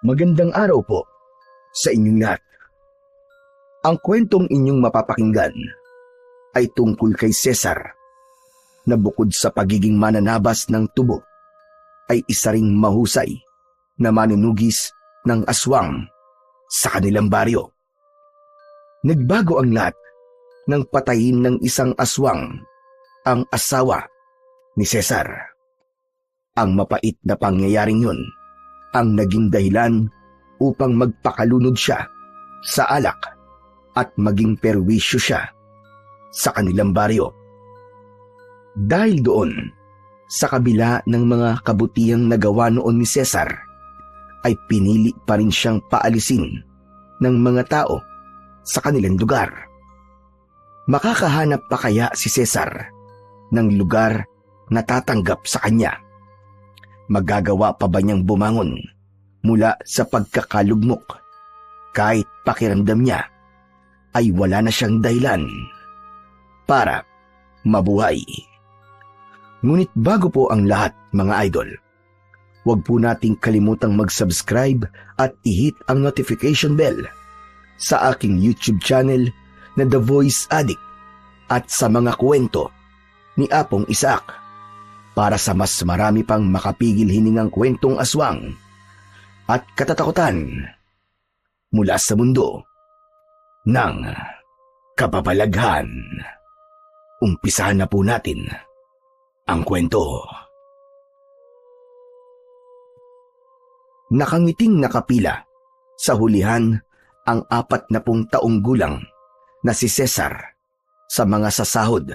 Magandang araw po sa inyong lahat. Ang kwentong inyong mapapakinggan ay tungkol kay Cesar na bukod sa pagiging mananabas ng tubo ay isa ring mahusay na manunugis ng aswang sa kanilang baryo. Nagbago ang lahat nang patayin ng isang aswang ang asawa ni Cesar. Ang mapait na pangyayaring yun ang naging dahilan upang magpakalunod siya sa alak at maging perwisyo siya sa kanilang baryo. Dahil doon, sa kabila ng mga kabutihang nagawa noon ni Cesar, ay pinili pa rin siyang paalisin ng mga tao sa kanilang lugar. Makakahanap pa kaya si Cesar ng lugar na tatanggap sa kanya? Magagawa pa ba niyang bumangon mula sa pagkakalugmok kahit pakiramdam niya ay wala na siyang dahilan para mabuhay? Ngunit bago po ang lahat, mga idol, huwag po nating kalimutang mag-subscribe at i-hit ang notification bell sa aking YouTube channel na The Voice Addict at sa mga kwento ni Apong Isaac para sa mas marami pang makapigil hiningang kwentong aswang at katatakutan mula sa mundo ng kababalaghan. Umpisahan na po natin ang kwento. Nakangiting nakapila sa hulihan ang 40 taong gulang na si Cesar sa mga sasahod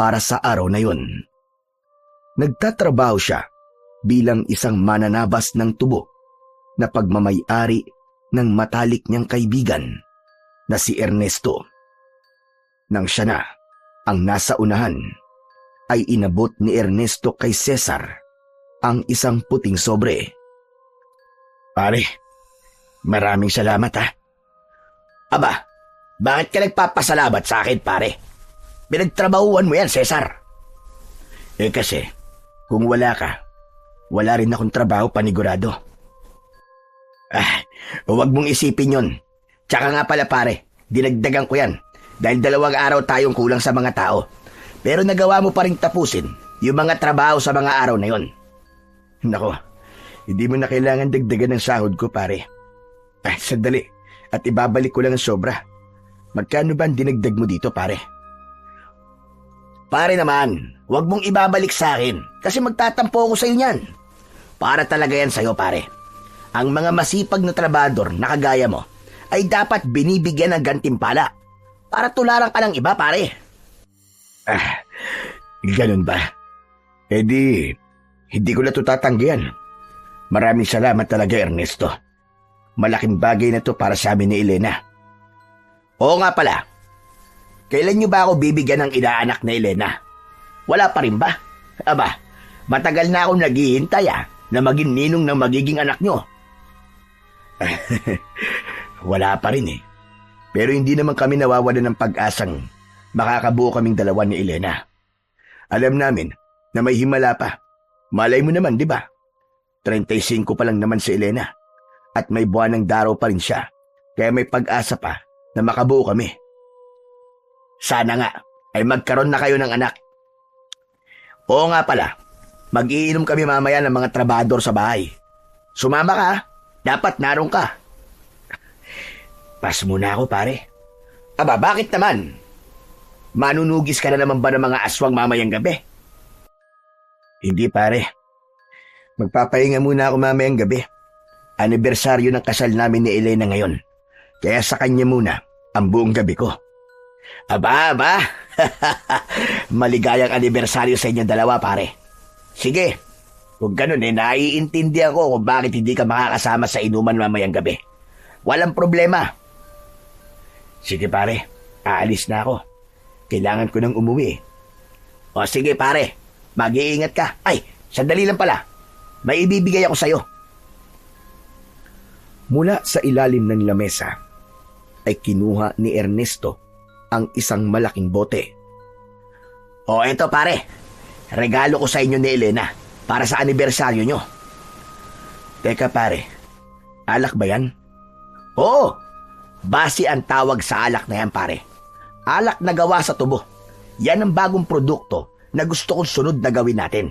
para sa araw na yun. Nagtatrabaho siya bilang isang mananabas ng tubo na pagmamay-ari ng matalik niyang kaibigan na si Ernesto. Nang siya na ang nasa unahan, ay inabot ni Ernesto kay Cesar ang isang puting sobre. Pare, maraming salamat ha. Aba, bakit ka nagpapasalamat sa akin, pare? Pinagtrabahuan mo yan, Cesar. Kasi, kung wala ka, wala rin akong trabaho panigurado. Huwag mong isipin yon. Tsaka nga pala pare, dinagdagan ko yan dahil 2 araw tayong kulang sa mga tao. Pero nagawa mo pa rin tapusin yung mga trabaho sa mga araw na yon. Nako, hindi mo na kailangan dagdagan ng sahod ko, pare. Sandali, at ibabalik ko lang ang sobra. Magkano ba ang dinagdag mo dito, pare? Pare naman, huwag mong ibabalik sa akin kasi magtatampo ako sa iyo niyan. Para talaga yan sa'yo, pare. Ang mga masipag na trabador na kagaya mo ay dapat binibigyan ng gantimpala para tularan ka ng iba, pare. Ganun ba? Hindi ko na ito tatanggihan. Maraming salamat talaga, Ernesto. Malaking bagay na to para sa amin ni Elena. Oo nga pala. Kailan niyo ba ako bibigyan ng inaanak na Elena? Wala pa rin ba? Aba, matagal na akong naghihintay na maging ninong ng magiging anak niyo. Wala pa rin eh. Pero hindi naman kami nawawalan ng pag-asang makakabuo kaming 2 ni Elena. Alam namin na may himala pa. Malay mo naman, di ba? 35 pa lang naman si Elena. At may buwan ng daraw pa rin siya. Kaya may pag-asa pa na makabuo kami. Sana nga ay magkaroon na kayo ng anak. Oo nga pala, mag-iinom kami mamaya ng mga trabador sa bahay. Sumama ka, dapat naroon ka. Pas muna ako, pare. Aba, bakit naman? Manunugis ka na naman ba ng mga aswang mamayang gabi? Hindi, pare. Magpapahinga muna ako mamayang gabi. Anibersaryo ng kasal namin ni Elena ngayon. Kaya sa kanya muna ang buong gabi ko. Aba. Maligayang anibersaryo sa inyong 2, pare. Sige, kung ganun naiintindihan ko kung bakit hindi ka makakasama sa inuman mamayang gabi. Walang problema. Sige, pare. Aalis na ako. Kailangan ko nang umuwi. O sige, pare. Mag-iingat ka. Ay, sandali lang pala. May ibibigay ako sa'yo. Mula sa ilalim ng lamesa ay kinuha ni Ernesto ang isang malaking bote. O eto, pare. Regalo ko sa inyo ni Elena para sa anibersaryo nyo. Teka, pare. Alak ba yan? Oo, basi ang tawag sa alak na yan, pare. Alak na gawa sa tubo. Yan ang bagong produkto na gusto kong sunod na gawin natin.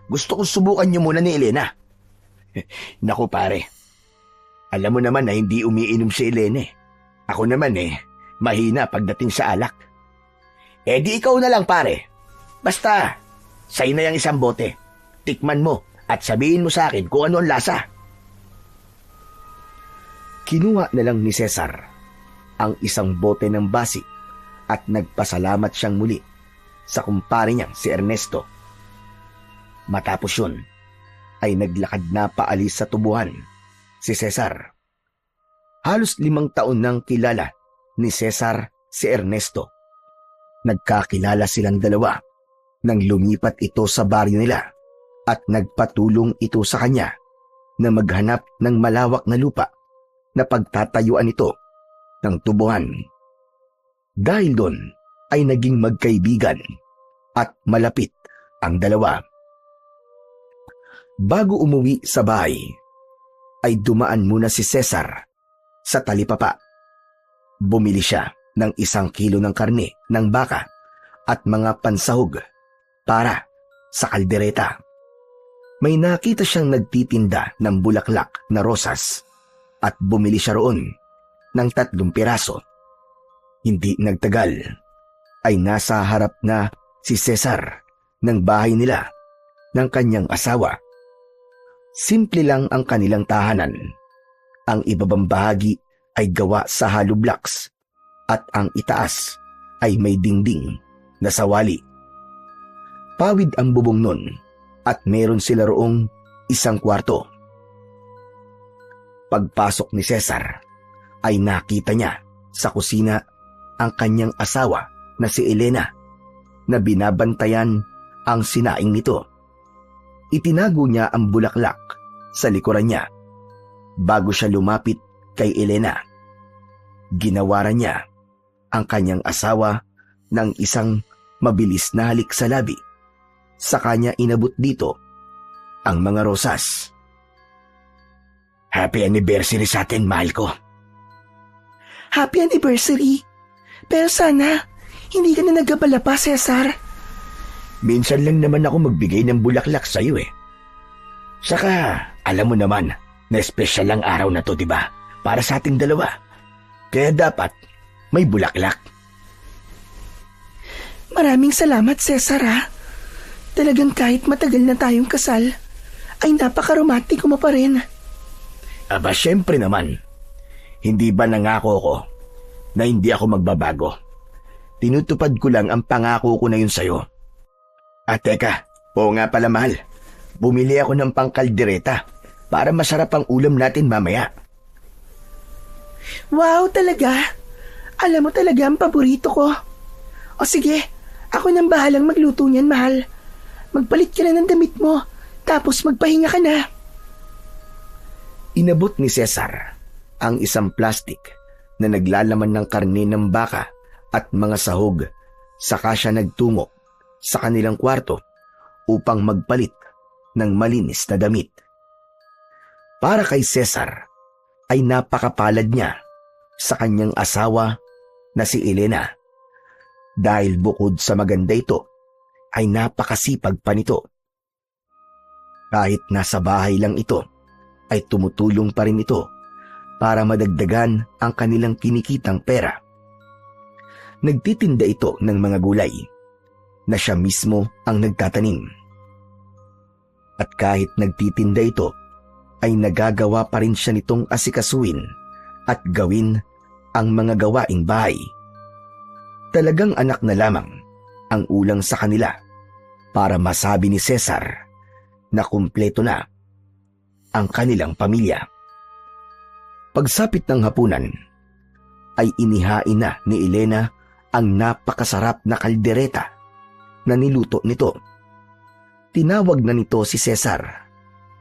Gusto kong subukan niyo muna ni Elena. Naku pare, alam mo naman na hindi umiinom si Elena eh. Ako naman mahina pagdating sa alak. Di ikaw na lang pare. Basta, sa'yo na yung isang bote. Tikman mo at sabihin mo sa akin kung ano ang lasa. Kinuha na lang ni Cesar ang isang bote ng basi at nagpasalamat siyang muli sa kumpare niyang si Ernesto. Matapos yun, ay naglakad na paalis sa tubuhan si Cesar. Halos 5 taon nang kilala ni Cesar si Ernesto. Nagkakilala silang dalawa nang lumipat ito sa baryo nila at nagpatulong ito sa kanya na maghanap ng malawak na lupa na pagtatayuan ito ng tubuhan. Dahil doon ay naging magkaibigan at malapit ang dalawa. Bago umuwi sa bahay, ay dumaan muna si Cesar sa talipapa. Bumili siya ng 1 kilo ng karne ng baka at mga pansahog para sa kaldereta. May nakita siyang nagtitinda ng bulaklak na rosas at bumili siya roon ng 3 piraso. Hindi nagtagal ay nasa harap na si Cesar ng bahay nila ng kanyang asawa. Simple lang ang kanilang tahanan. Ang ibabang bahagi ay gawa sa hollow blocks at ang itaas ay may dingding na sawali. Pawid ang bubong nun at meron sila roong 1 kwarto. Pagpasok ni Cesar ay nakita niya sa kusina ang kanyang asawa na si Elena na binabantayan ang sinaing nito. Itinago niya ang bulaklak sa likuran niya bago siya lumapit kay Elena. Ginawaran niya ang kanyang asawa ng isang mabilis na halik sa labi. Sa kanya inabot dito ang mga rosas. Happy anniversary sa atin, mahal ko. Happy anniversary. Pero sana, hindi ka na nagabala pa, Cesar. Minsan lang naman ako magbigay ng bulaklak sa'yo eh. Saka, alam mo naman na espesyal ang araw na to, diba? Para sa ating dalawa. Kaya dapat may bulaklak. Maraming salamat, Cesar ha. Talagang kahit matagal na tayong kasal, ay napaka-romantiko mo pa rin. Aba, syempre naman. Hindi ba nangako ko na hindi ako magbabago? Tinutupad ko lang ang pangako ko na yun sa'yo. At teka, oo nga pala mahal. Bumili ako ng pangkaldereta para masarap ang ulam natin mamaya. Wow, talaga? Alam mo talaga ang paborito ko. O sige, ako nang bahalang magluto niyan, mahal. Magpalit ka na ng damit mo, tapos magpahinga ka na. Inabot ni Cesar ang isang plastik na naglalaman ng karne ng baka at mga sahog, saka siya nagtungo sa kanilang kwarto upang magpalit ng malinis na damit. Para kay Cesar ay napakapalad niya sa kanyang asawa na si Elena dahil bukod sa maganda ito ay napakasipag pa nito. Kahit nasa bahay lang ito ay tumutulong pa rin ito para madagdagan ang kanilang kinikitang pera. Nagtitinda ito ng mga gulay na siya mismo ang nagtatanim. At kahit nagtitinda ito, ay nagagawa pa rin siya nitong asikasuin at gawin ang mga gawaing bahay. Talagang anak na lamang ang ulang sa kanila para masabi ni Cesar na kumpleto na ang kanilang pamilya. Pagsapit ng hapunan, ay inihain na ni Elena ang napakasarap na kaldereta na niluto nito. Tinawag na nito si Cesar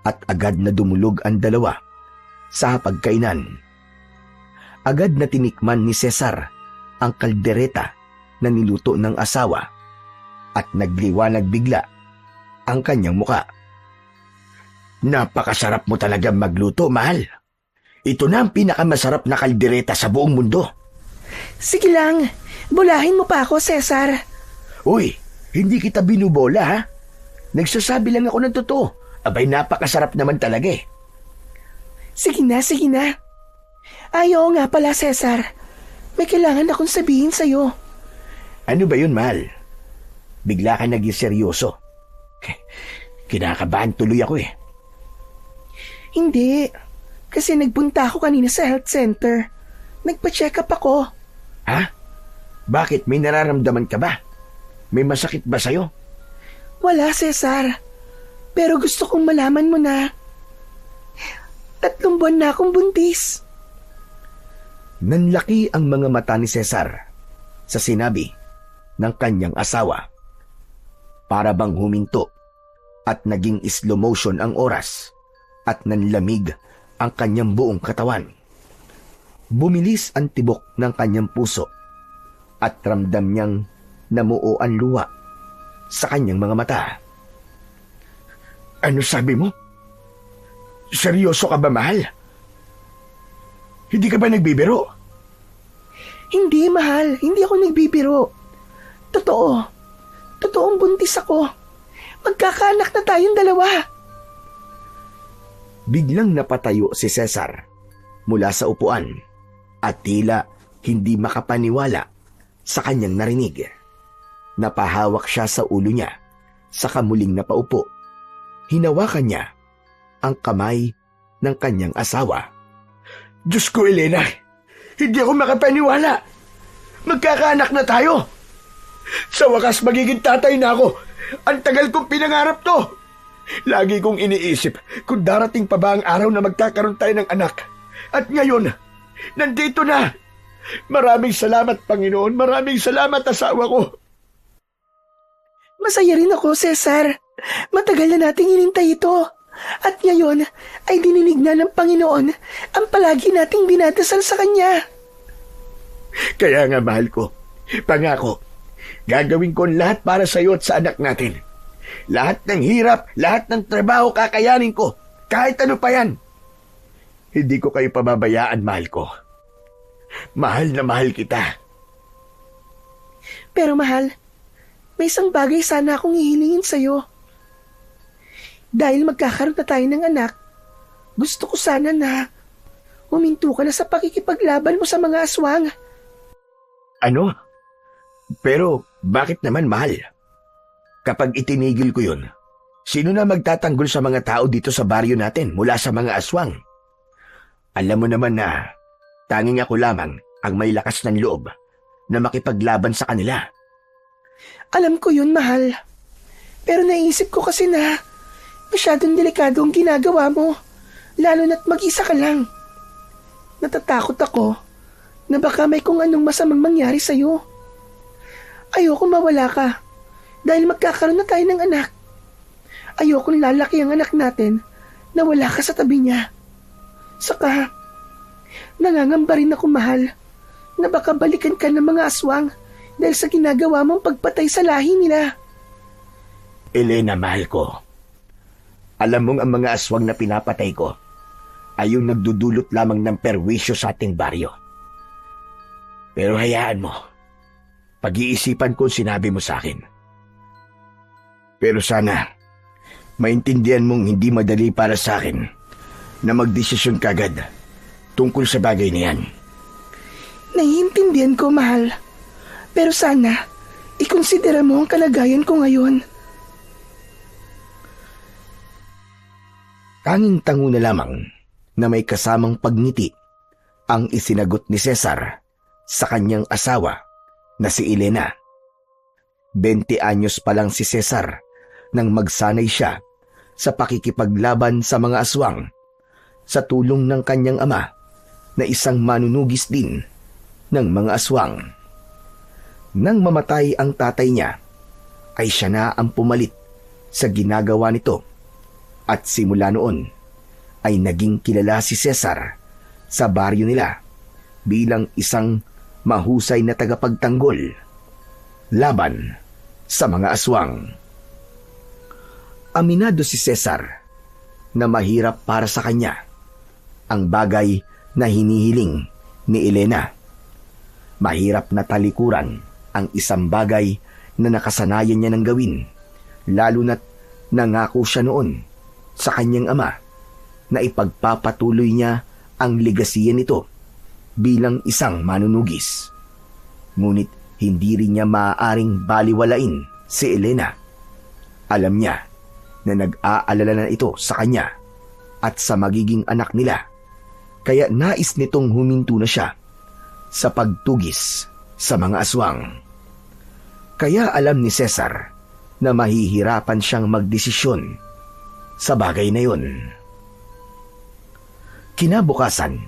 at agad na dumulog ang dalawa sa pagkainan. Agad na tinikman ni Cesar ang kaldereta na niluto ng asawa at nagliwanag bigla ang kanyang muka. Napakasarap mo talaga magluto, mahal. Ito na ang pinakamasarap na kaldereta sa buong mundo. Sige lang, bulahin mo pa ako, Cesar. Uy, hindi kita binubola ha? Nagsasabi lang ako ng totoo. Abay, napakasarap naman talaga eh. Sige na, sige na. Ay, oo nga pala, Cesar. May kailangan akong sabihin sa'yo. Ano ba yun, mahal? Bigla ka naging seryoso. Kinakabahan tuloy ako eh. Hindi. Kasi nagpunta ako kanina sa health center. Nagpa-check up ako. Ha? Bakit? May nararamdaman ka ba? May masakit ba sa'yo? Wala, Cesar. Pero gusto kong malaman mo na 3 buwan na akong buntis. Nanlaki ang mga mata ni Cesar sa sinabi ng kanyang asawa. Para bang huminto at naging slow motion ang oras at nanlamig ang kanyang buong katawan. Bumilis ang tibok ng kanyang puso at ramdam niyang namuo ang luha sa kanyang mga mata. Ano sabi mo? Seryoso ka ba, mahal? Hindi ka ba nagbibiro? Hindi, mahal. Hindi ako nagbibiro. Totoo. Totoong buntis ako. Magkakaanak na tayong dalawa. Biglang napatayo si Cesar mula sa upuan at tila hindi makapaniwala sa kanyang narinig. Napahawak siya sa ulo niya sa kamuling napaupo. Hinawakan niya ang kamay ng kanyang asawa. Diyos ko, Elena! Hindi ako makapaniwala! Magkakaanak na tayo! Sa wakas, magiging tatay na ako! Ang tagal kong pinangarap to! Lagi kong iniisip kung darating pa ba ang araw na magkakaroon tayo ng anak. At ngayon, nandito na! Maraming salamat, Panginoon! Maraming salamat, asawa ko! Masaya rin ako, Cesar. Matagal na nating inintay ito. At ngayon ay dininig na ng Panginoon ang palagi nating dinadasal sa Kanya. Kaya nga, mahal ko, pangako, gagawin ko lahat para sa iyo at sa anak natin. Lahat ng hirap, lahat ng trabaho kakayanin ko, kahit ano pa yan. Hindi ko kayo pababayaan, mahal ko. Mahal na mahal kita. Pero mahal, may isang bagay sana akong hihilingin sa'yo. Dahil magkakaroon na tayo ng anak, gusto ko sana na huminto ka na sa pakikipaglaban mo sa mga aswang. Ano? Pero bakit naman, mahal? Kapag itinigil ko yun, sino na magtatanggol sa mga tao dito sa baryo natin mula sa mga aswang? Alam mo naman na tanging ako lamang ang may lakas ng loob na makipaglaban sa kanila. Alam ko yun, mahal. Pero naisip ko kasi na masyadong delikado ang ginagawa mo, lalo na't mag-isa ka lang. Natatakot ako na baka may kung anong masamang mangyari sa'yo. Ayoko mawala ka dahil magkakaroon na tayo ng anak. Ayokong lalaki ang anak natin na wala ka sa tabi niya. Saka, nangangamba rin ako, mahal, na baka balikan ka ng mga aswang dahil sa ginagawa mong pagpatay sa lahi nila. Elena, mahal ko, alam mong ang mga aswang na pinapatay ko ay yung nagdudulot lamang ng perwisyo sa ating baryo. Pero hayaan mo, pag-iisipan ko sinabi mo sa akin. Pero sana, maintindihan mong hindi madali para sa akin na magdesisyon kagad tungkol sa bagay na yan. Naiintindihan ko, mahal. Pero sana, ikonsidera mo ang kalagayan ko ngayon. Tanging tango na lamang na may kasamang pagngiti ang isinagot ni Cesar sa kanyang asawa na si Elena. 20 anyos pa lang si Cesar nang magsanay siya sa pakikipaglaban sa mga aswang sa tulong ng kanyang ama na isang manunugis din ng mga aswang. Nang mamatay ang tatay niya, ay siya na ang pumalit sa ginagawa nito. At simula noon ay naging kilala si Cesar sa baryo nila bilang isang mahusay na tagapagtanggol laban sa mga aswang. Aminado si Cesar na mahirap para sa kanya ang bagay na hinihiling ni Elena. Mahirap na talikuran ang isang bagay na nakasanayan niya ng gawin, lalo na't nangako siya noon sa kanyang ama na ipagpapatuloy niya ang legasiya nito bilang isang manunugis. Ngunit hindi rin niya maaaring baliwalain si Elena. Alam niya na nag-aalala na ito sa kanya at sa magiging anak nila, kaya nais nitong huminto na siya sa pagtugis sa mga aswang. Kaya alam ni Cesar na mahihirapan siyang magdesisyon sa bagay na yun. Kinabukasan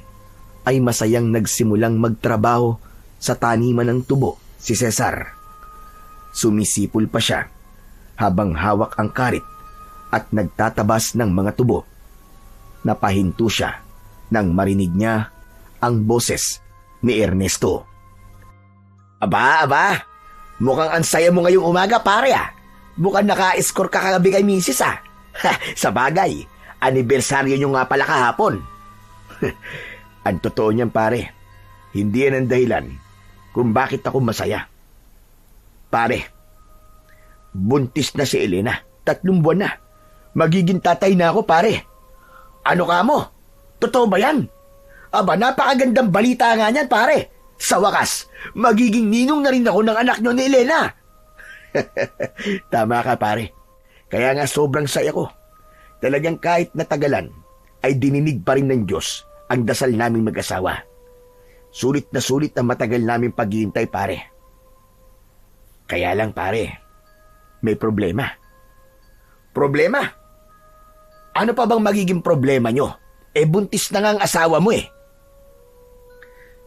ay masayang nagsimulang magtrabaho sa taniman ng tubo si Cesar. Sumisipol pa siya habang hawak ang karit at nagtatabas ng mga tubo. Napahinto siya nang marinig niya ang boses ni Ernesto. Aba, mukhang ang saya mo ngayong umaga, pare ah. Mukhang naka-score ka kagabi kay misis ah. Sa bagay, anibersaryo nyo nga pala kahapon. Ang totoo niyan, pare, hindi yan ang dahilan kung bakit ako masaya. Pare, buntis na si Elena. 3 buwan na. Magiging tatay na ako, pare. Ano ka mo? Totoo ba yan? Aba, napakagandang balita nga niyan, pare. Sa wakas, magiging ninong na rin ako ng anak nyo ni Elena. Tama ka, pare. Kaya nga sobrang saya ko. Talagang kahit natagalan, ay dininig pa rin ng Diyos ang dasal naming mag-asawa. Sulit na sulit ang matagal naming paghihintay, pare. Kaya lang, pare, may problema. Problema? Ano pa bang magiging problema nyo? Buntis na nga ang asawa mo eh.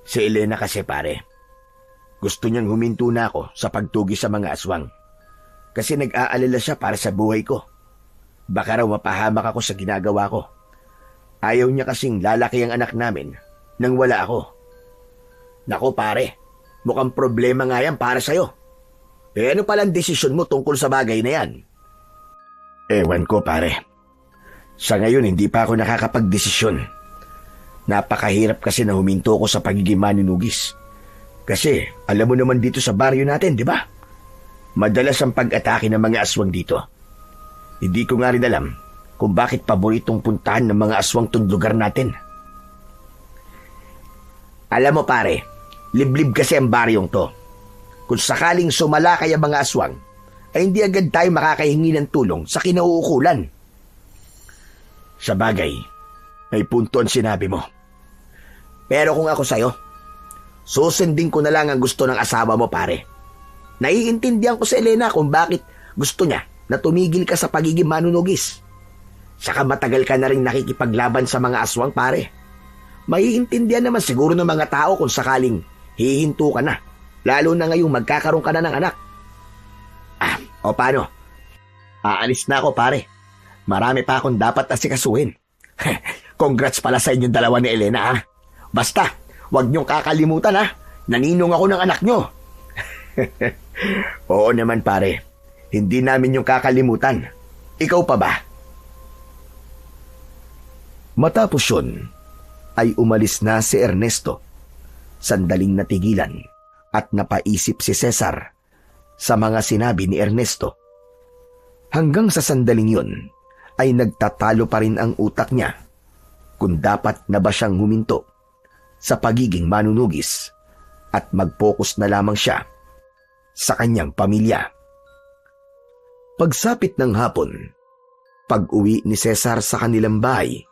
Si Elena kasi, pare, gusto niyang huminto na ako sa pagtugi sa mga aswang. Kasi nag-aalala siya para sa buhay ko. Baka raw mapahamak ako sa ginagawa ko. Ayaw niya kasing lalaki ang anak namin nang wala ako. Nako pare, mukhang problema nga yan para sa'yo. Ano palang desisyon mo tungkol sa bagay na yan? Ewan ko, pare. Sa ngayon, hindi pa ako nakakapagdesisyon. Napakahirap kasi na huminto ko sa pagiging manunugis. Kasi, alam mo naman dito sa baryo natin, di ba? Madalas ang pag-atake ng mga aswang dito. Hindi ko nga rin alam kung bakit paboritong puntahan ng mga aswang tong lugar natin. Alam mo pare, liblib kasi ang baryong to. Kung sakaling sumalakay ang mga aswang, ay hindi agad tayo makakahingi ng tulong sa kinauukulan. Sa bagay, may punto ang sinabi mo. Pero kung ako sa'yo, susundin ko na lang ang gusto ng asawa mo, pare. Naiintindihan ko si Elena kung bakit gusto niya na tumigil ka sa pagiging manunugis. Saka matagal ka na rin nakikipaglaban sa mga aswang, pare. Maiintindihan naman siguro ng mga tao kung sakaling hihinto ka na, lalo na ngayong magkakaroon ka na ng anak. O paano? Aalis na ako, pare. Marami pa akong dapat asikasuhin. Congrats pala sa inyong dalawa ni Elena, ha? Basta, huwag niyong kakalimutan, ha? Naninong ako ng anak niyo. Oo naman, pare. Hindi namin yung kakalimutan. Ikaw pa ba? Matapos yun, ay umalis na si Ernesto. Sandaling natigilan at napaisip si Cesar sa mga sinabi ni Ernesto. Hanggang sa sandaling yun, ay nagtatalo pa rin ang utak niya kung dapat na ba siyang huminto sa pagiging manunugis at mag-focus na lamang siya sa kanyang pamilya. Pagsapit ng hapon, pag-uwi ni Cesar sa kanilang bahay,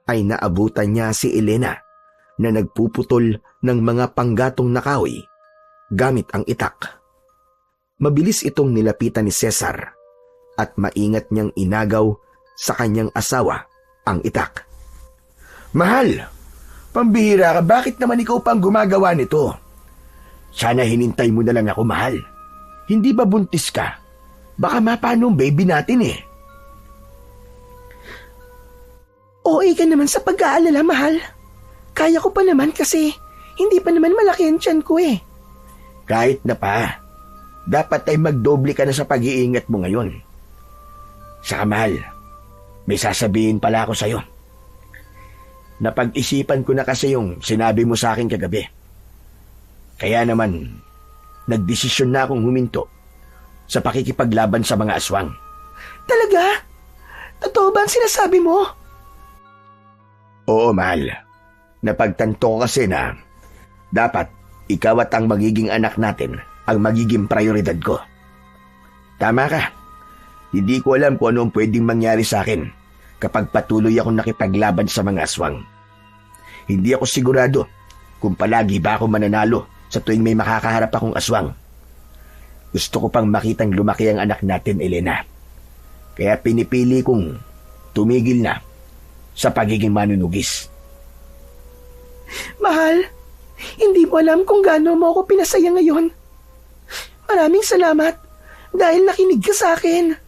ay naabutan niya si Elena na nagpuputol ng mga panggatong na kahoy gamit ang itak. Mabilis itong nilapitan ni Cesar at maingat niyang inagaw sa kanyang asawa ang itak. Mahal, pambihira ka, bakit naman ikaw pang gumagawa nito? Sana hinintay mo na lang ako, mahal. Hindi ba buntis ka? Baka mapano ang baby natin eh. OA ka naman sa pag-aalala, mahal. Kaya ko pa naman kasi hindi pa naman malaki ang tiyan ko eh. Kahit na pa, dapat ay magdoble ka na sa pag-iingat mo ngayon. Saka mahal, may sasabihin pala ako sa'yo. Napag-isipan ko na kasi yung sinabi mo sa akin kagabi. Kaya naman, nagdesisyon na akong huminto sa pakikipaglaban sa mga aswang. Talaga? Totoo ba ang sinasabi mo? Oo, mahal. Napagtanto ko kasi na dapat ikaw at ang magiging anak natin ang magiging prioridad ko. Tama ka. Hindi ko alam kung ano ang pwedeng mangyari sa akin kapag patuloy akong nakipaglaban sa mga aswang. Hindi ako sigurado kung palagi ba ako mananalo sa tuwing may makakaharap akong aswang. Gusto ko pang makitang lumaki ang anak natin, Elena. Kaya pinipili kong tumigil na sa pagiging manunugis. Mahal, hindi mo alam kung gaano mo ako pinasaya ngayon. Maraming salamat dahil nakinig ka sa akin.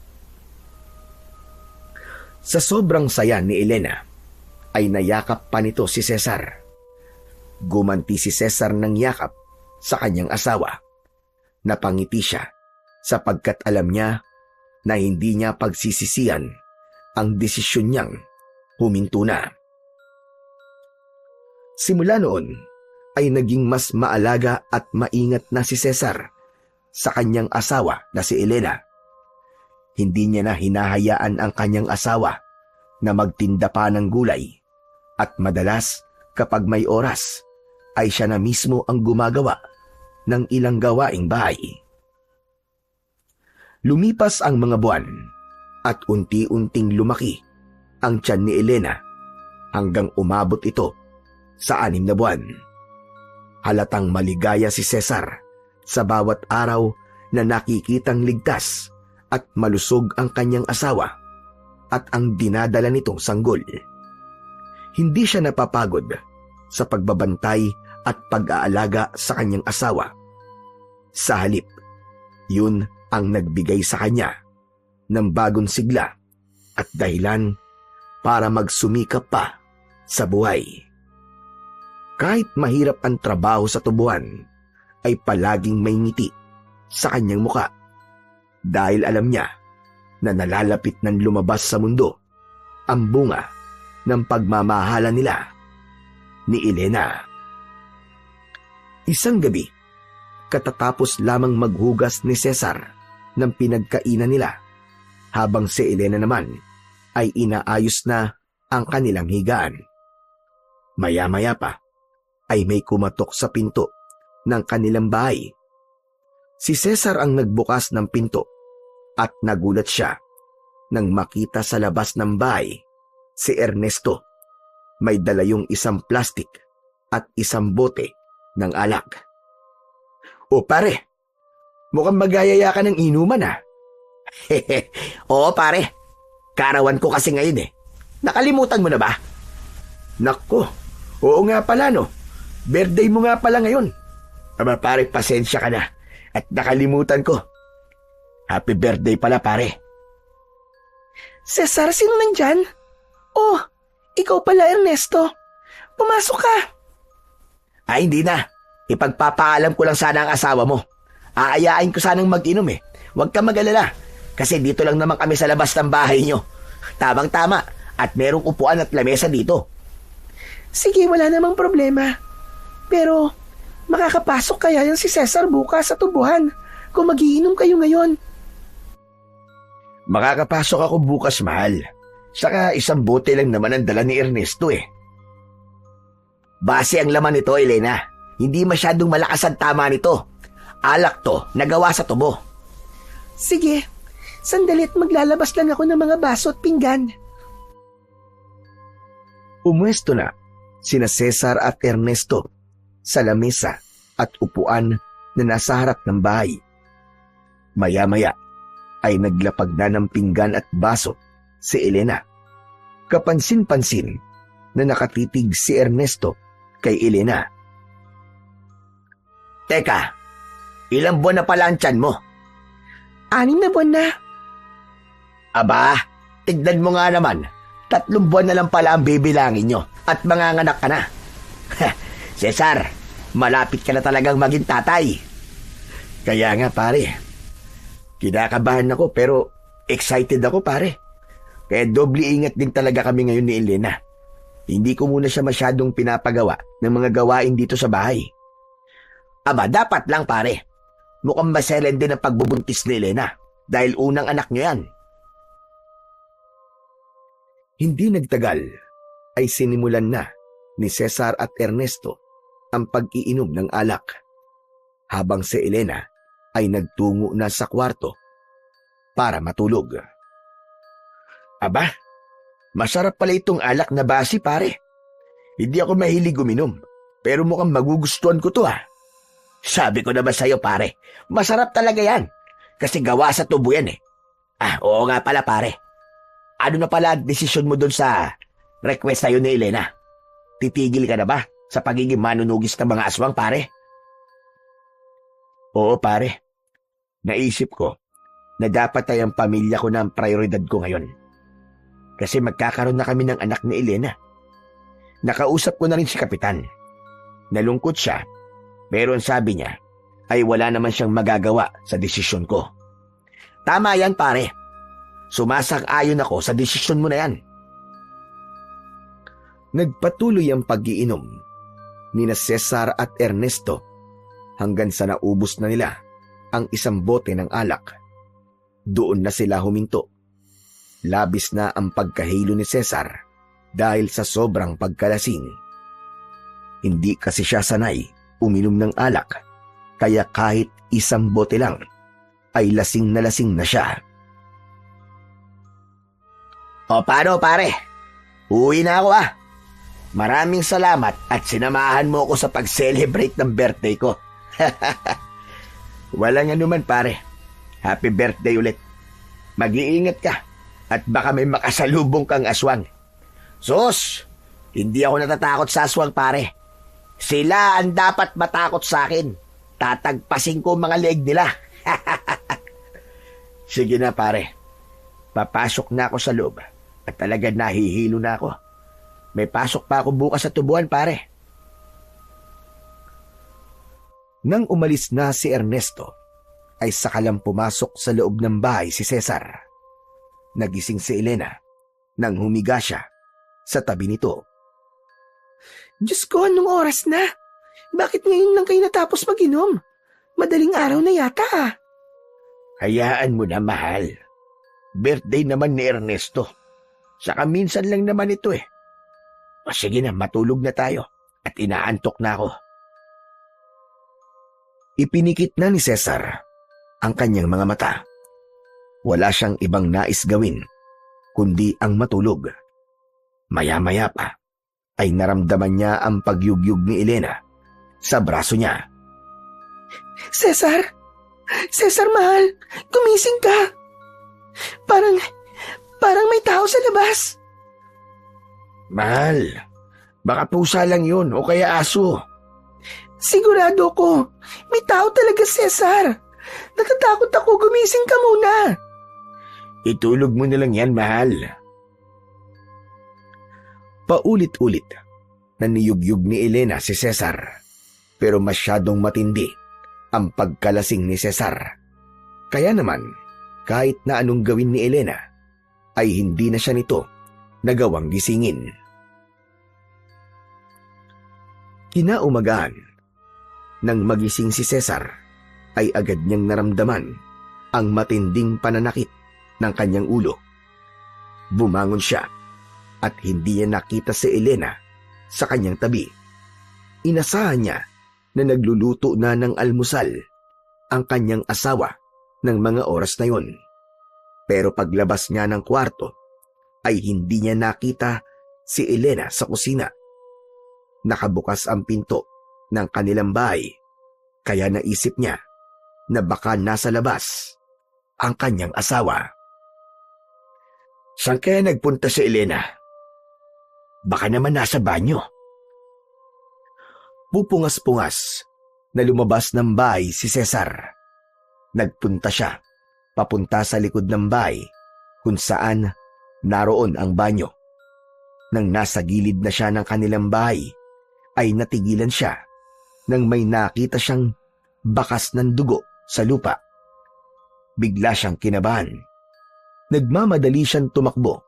Sa sobrang saya ni Elena, ay nayakap pa nito si Cesar. Gumanti si Cesar ng yakap sa kanyang asawa. Napangiti siya sapagkat alam niya na hindi niya pagsisisihan ang desisyon niyang huminto na. Simula noon ay naging mas maalaga at maingat na si Cesar sa kanyang asawa na si Elena. Hindi niya na hinahayaan ang kanyang asawa na magtinda pa ng gulay at madalas kapag may oras ay siya na mismo ang gumagawa ng ilang gawaing bahay. Lumipas ang mga buwan at unti-unting lumaki ang tiyan ni Elena hanggang umabot ito sa 6 na buwan. Halatang maligaya si Cesar sa bawat araw na nakikitang ligtas at malusog ang kanyang asawa at ang dinadala nitong sanggol. Hindi siya napapagod sa pagbabantay at pag-aalaga sa kanyang asawa. Sa halip, yun ang nagbigay sa kanya ng bagong sigla at dahilan para magsumikap pa sa buhay. Kahit mahirap ang trabaho sa tubuhan, ay palaging may ngiti sa kanyang muka dahil alam niya na nalalapit ng lumabas sa mundo ang bunga ng pagmamahala nila ni Elena. Isang gabi, katatapos lamang maghugas ni Cesar ng pinagkainan nila, habang si Elena naman ay inaayos na ang kanilang higaan. Maya-maya pa ay may kumatok sa pinto ng kanilang bahay. Si Cesar ang nagbukas ng pinto at nagulat siya nang makita sa labas ng bahay si Ernesto. May dala yung isang plastik at isang bote ng alak. O pare, mukhang magayaya ka ng inuman ha. Oo pare, karawan ko kasi ngayon eh. Nakalimutan mo na ba? Nako, oo nga pala no. Birthday mo nga pala ngayon. Aba pare, pasensya ka na at nakalimutan ko. Happy birthday pala pare. Cesar, sino nandyan? Oh, ikaw pala Ernesto. Pumasok ka. Ay hindi na, ipagpapaalam ko lang sana ang asawa mo. Aayain ko sanang mag-inom eh. Huwag ka mag-alala kasi dito lang naman kami sa labas ng bahay nyo. Tamang-tama at merong upuan at lamesa dito. Sige, wala namang problema. Pero makakapasok kaya yan si Cesar bukas sa tubuhan kung magiinom kayo ngayon? Makakapasok ako bukas, mahal. Saka isang bote lang naman ang dala ni Ernesto eh. Base ang laman nito, Elena. Hindi masyadong malakas ang tama nito. Alak to, nagawa sa tubo. Sige, sandalit maglalabas lang ako ng mga baso at pinggan. Umwesto na sina Cesar at Ernesto sa lamesa at upuan na nasa harap ng bahay. Maya-maya ay naglapag na ng pinggan at baso si Elena. Kapansin-pansin na nakatitig si Ernesto kay Elena. Teka, ilang buwan na pala ang tiyan mo? 6 na buwan na. Aba, tignan mo nga naman. 3 buwan na lang pala ang bibilangin nyo at manganganak ka na. Cesar, malapit ka na talagang maging tatay. Kaya nga pare, kinakabahan ako pero excited ako pare. Kaya doble ingat din talaga kami ngayon ni Elena. Hindi ko muna siya masyadong pinapagawa ng mga gawain dito sa bahay. Aba, dapat lang pare. Mukhang maselen din ang pagbubuntis ni Elena dahil unang anak niyo yan. Hindi nagtagal ay sinimulan na ni Cesar at Ernesto ang pag-iinom ng alak, habang si Elena ay nagtungo na sa kwarto para matulog. Aba, masarap pala itong alak na basi pare. Hindi ako mahilig uminom, pero mukhang magugustuhan ko to ah. Sabi ko na ba sa'yo pare, masarap talaga yan. Kasi gawa sa tubo yan eh. Ah, oo nga pala pare. Ano na pala ang desisyon mo dun sa request sa'yo ni Elena? Titigil ka na ba sa pagiging manunugis ng mga aswang pare? Oo pare. Naisip ko na dapat ay ang pamilya ko na ang prioridad ko ngayon. Kasi magkakaroon na kami ng anak ni Elena. Nakausap ko na rin si Kapitan. Nalungkot siya, pero ang sabi niya ay wala naman siyang magagawa sa desisyon ko. Tama yan pare. Sumasang-ayon ako sa desisyon mo na yan. Nagpatuloy ang pag-iinom nina Cesar at Ernesto hanggang sa naubos na nila ang isang bote ng alak. Doon na sila huminto. Labis na ang pagkahilo ni Cesar dahil sa sobrang pagkalasing. Hindi kasi siya sanay uminom ng alak, kaya kahit isang bote lang ay lasing na siya. O paano pare? Uwi na ako ah. Maraming salamat at sinamahan mo ako sa pag-celebrate ng birthday ko. Walang anuman pare. Happy birthday ulit. Mag-iingat ka at baka may makasalubong kang aswang. Sus, hindi ako natatakot sa aswang pare. Sila ang dapat matakot sa akin. Tatagpasin ko mga leeg nila. Sige na pare. Papasok na ako sa loob at talaga nahihilo na ako. May pasok pa ako bukas sa tubuan pare. Nang umalis na si Ernesto, ay sakalang pumasok sa loob ng bahay si Cesar. Nagising si Elena nang humiga siya sa tabi nito. Diyos ko, anong oras na? Bakit ngayon lang kayo natapos mag-inom? Madaling araw na yata ah. Hayaan mo na mahal. Birthday naman ni Ernesto. Saka minsan lang naman ito eh. O sige na, matulog na tayo at inaantok na ako. Ipinikit na ni Cesar ang kanyang mga mata. Wala siyang ibang nais gawin kundi ang matulog. Maya-maya pa ay naramdaman niya ang pagyugyug ni Elena sa braso niya. Cesar! Cesar, mahal! Gumising ka! Parang may tao sa labas. Mahal, baka pusa lang yun o kaya aso. Sigurado ko, may tao talaga, Cesar. Natatakot ako, gumising ka muna. Itulog mo na lang yan, mahal. Paulit-ulit na niyugyug ni Elena si Cesar, pero masyadong matindi ang pagkalasing ni Cesar. Kaya naman, kahit na anong gawin ni Elena, ay hindi na siya nito nagawang gisingin. Kinaumagahan, nang magising si Cesar, ay agad niyang naramdaman ang matinding pananakit ng kanyang ulo. Bumangon siya at hindi niya nakita si Elena sa kanyang tabi. Inasahan niya na nagluluto na ng almusal ang kanyang asawa ng mga oras na yon. Pero paglabas niya ng kwarto, ay hindi niya nakita si Elena sa kusina. Nakabukas ang pinto ng kanilang bahay, kaya naisip niya na baka nasa labas ang kanyang asawa. Saan kaya nagpunta si Elena? Baka naman nasa banyo. Pupungas-pungas na lumabas ng bahay si Cesar. Nagpunta siya papunta sa likod ng bahay kung saan naroon ang banyo. Nang nasa gilid na siya ng kanilang bahay, ay natigilan siya nang may nakita siyang bakas ng dugo sa lupa. Bigla siyang kinabahan. Nagmamadali siyang tumakbo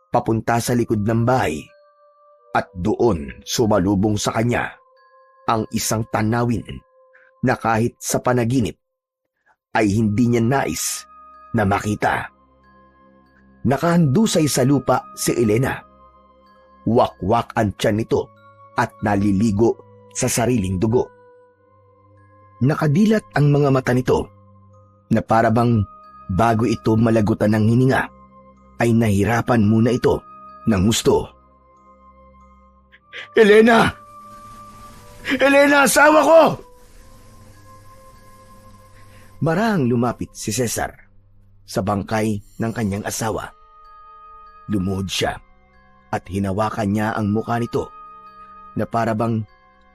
papunta sa likod ng bahay. At doon sumalubong sa kanya ang isang tanawin na kahit sa panaginip ay hindi niya nais na makita. Nakahandusay sa lupa si Elena. Wakwak ang tiyan nito at naliligo sa sariling dugo. Nakadilat ang mga mata nito na para bang bago ito malagutan ng hininga ay nahirapan muna ito ng husto. Elena! Elena, asawa ko! Marahang lumapit si Cesar sa bangkay ng kanyang asawa. Lumuhod siya at hinawakan niya ang mukha nito na para bang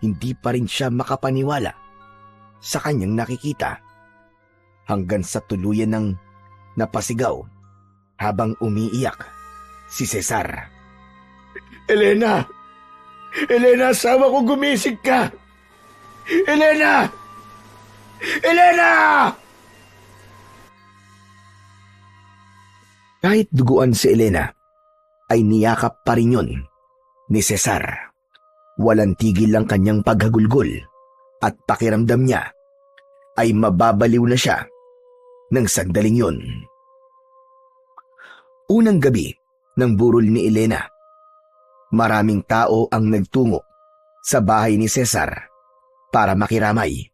hindi pa rin siya makapaniwala sa kanyang nakikita hanggang sa tuluyan ng napasigaw habang umiiyak si Cesar. Elena! Elena, asawa ko, gumising ka! Elena! Elena! Kahit duguan si Elena, ay niyakap pa rin yun ni Cesar. Walang tigil ang kanyang paghagulgol at pakiramdam niya ay mababaliw na siya ng sandaling yun. Unang gabi ng burol ni Elena, maraming tao ang nagtungo sa bahay ni Cesar para makiramay.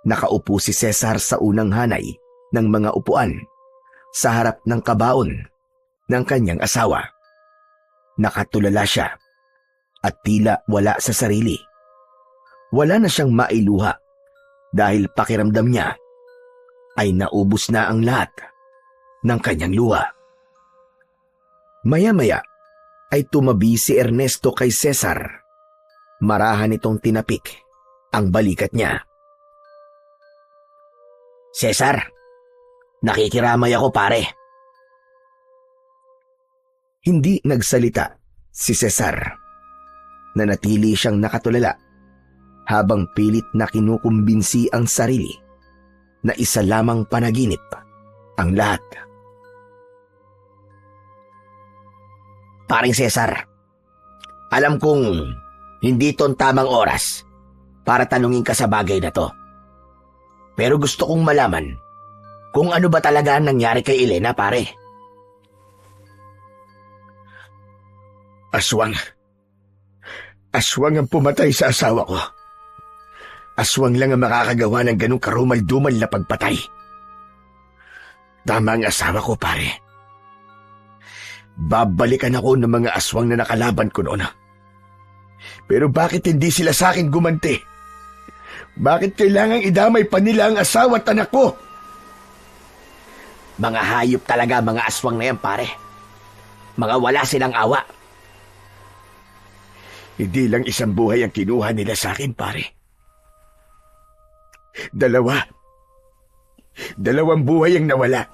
Nakaupo si Cesar sa unang hanay ng mga upuan sa harap ng kabaon ng kanyang asawa. Nakatulala siya at tila wala sa sarili. Wala na siyang mailuha dahil pakiramdam niya ay naubos na ang lahat ng kanyang luha. Maya-maya ay tumabi si Ernesto kay Cesar. Marahan itong tinapik ang balikat niya. Cesar, nakikiramay ako, pare. Hindi nagsalita si Cesar. Nanatili siyang nakatulala habang pilit na kinukumbinsi ang sarili na isa lamang panaginip ang lahat. Paring Cesar, alam kong hindi ito ang tamang oras para tanungin ka sa bagay na to. Pero gusto kong malaman kung ano ba talaga ang nangyari kay Elena, pare. Aswang ang pumatay sa asawa ko. Aswang lang ang makakagawa ng ganong karumal-dumal na pagpatay. Tama ang asawa ko, pare. Babalikan ako ng mga aswang na nakalaban ko noon. Pero bakit hindi sila sa akin gumanti? Bakit kailangang idamay pa nila ang asawa at anak ko? Mga hayop talaga mga aswang na yan, pare. Mga wala silang awa. Hindi lang isang buhay ang kinuha nila sa akin, pare. Dalawang buhay ang nawala.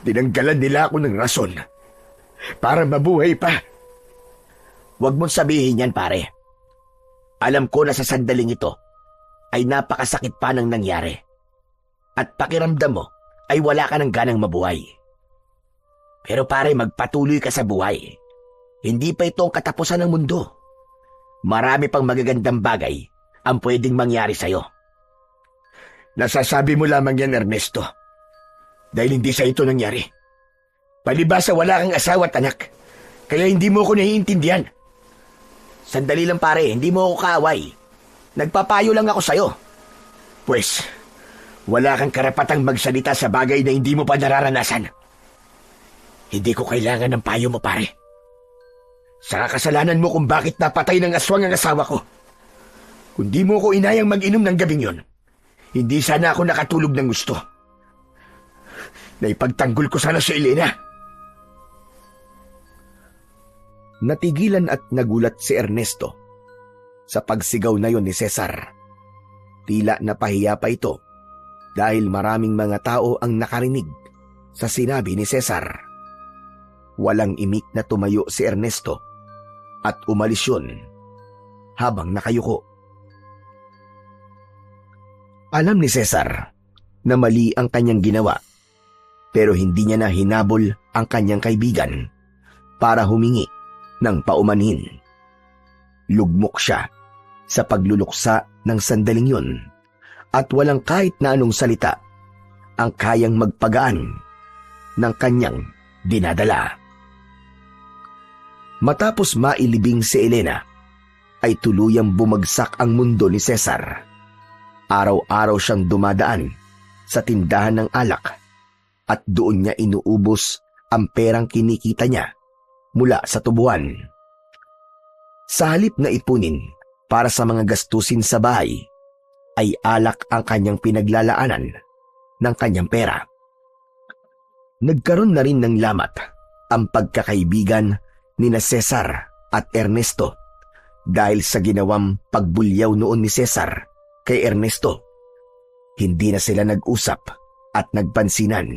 Tinanggalan nila ako ng rason para mabuhay pa. Huwag mong sabihin yan, pare. Alam ko na sa sandaling ito ay napakasakit pa ng nangyari. At pakiramdam mo ay wala ka ng ganang mabuhay. Pero pare, magpatuloy ka sa buhay. Hindi pa ito ang katapusan ng mundo. Marami pang magagandang bagay ang pwedeng mangyari sa'yo. Nasasabi mo lamang yan, Ernesto. Dahil hindi sa ito nangyari. Palibasa wala kang asawa at anak. Kaya hindi mo ako naiintindihan. Sandali lang, pare, hindi mo ako kaaway. Nagpapayo lang ako sa'yo. Pues, wala kang karapatang magsalita sa bagay na hindi mo pa nararanasan. Hindi ko kailangan ng payo mo, pare. Sa kasalanan mo kung bakit napatay ng aswang ang asawa ko. Kung di mo ko inayang mag-inom ng gabing yon, hindi sana ako nakatulog ng gusto. Naipagtanggol ko sana si Elena. Natigilan at nagulat si Ernesto sa pagsigaw na yon ni Cesar. Tila napahiya pa ito dahil maraming mga tao ang nakarinig sa sinabi ni Cesar. Walang imik na tumayo si Ernesto at umalis yun habang nakayuko. Alam ni Cesar na mali ang kanyang ginawa pero hindi niya na hinabol ang kanyang kaibigan para humingi ng paumanhin. Lugmok siya sa pagluluksa ng sandaling yun at walang kahit na anong salita ang kayang magpagaan ng kanyang dinadala. Matapos mailibing si Elena, ay tuluyang bumagsak ang mundo ni Cesar. Araw-araw siyang dumadaan sa tindahan ng alak at doon niya inuubos ang perang kinikita niya mula sa tubuan. Sa halip na ipunin para sa mga gastusin sa bahay, ay alak ang kanyang pinaglalaanan ng kanyang pera. Nagkaroon na rin ng lamat ang pagkakaibigan nina Cesar at Ernesto dahil sa ginawang pagbulyaw noon ni Cesar kay Ernesto. Hindi na sila nag-usap at nagpansinan.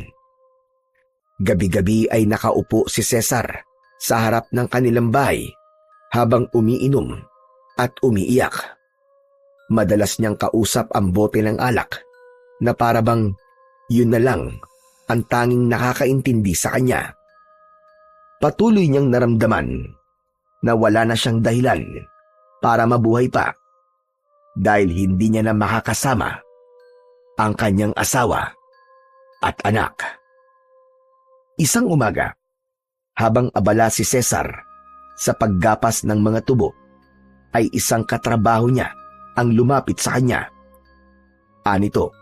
Gabi-gabi ay nakaupo si Cesar sa harap ng kanilang bahay habang umiinom at umiiyak. Madalas niyang kausap ang bote ng alak na parabang yun na lang ang tanging nakakaintindi sa kanya. Patuloy niyang naramdaman na wala na siyang dahilan para mabuhay pa dahil hindi niya na makakasama ang kanyang asawa at anak. Isang umaga, habang abala si Cesar sa paggapas ng mga tubo, ay isang katrabaho niya ang lumapit sa kanya. Anito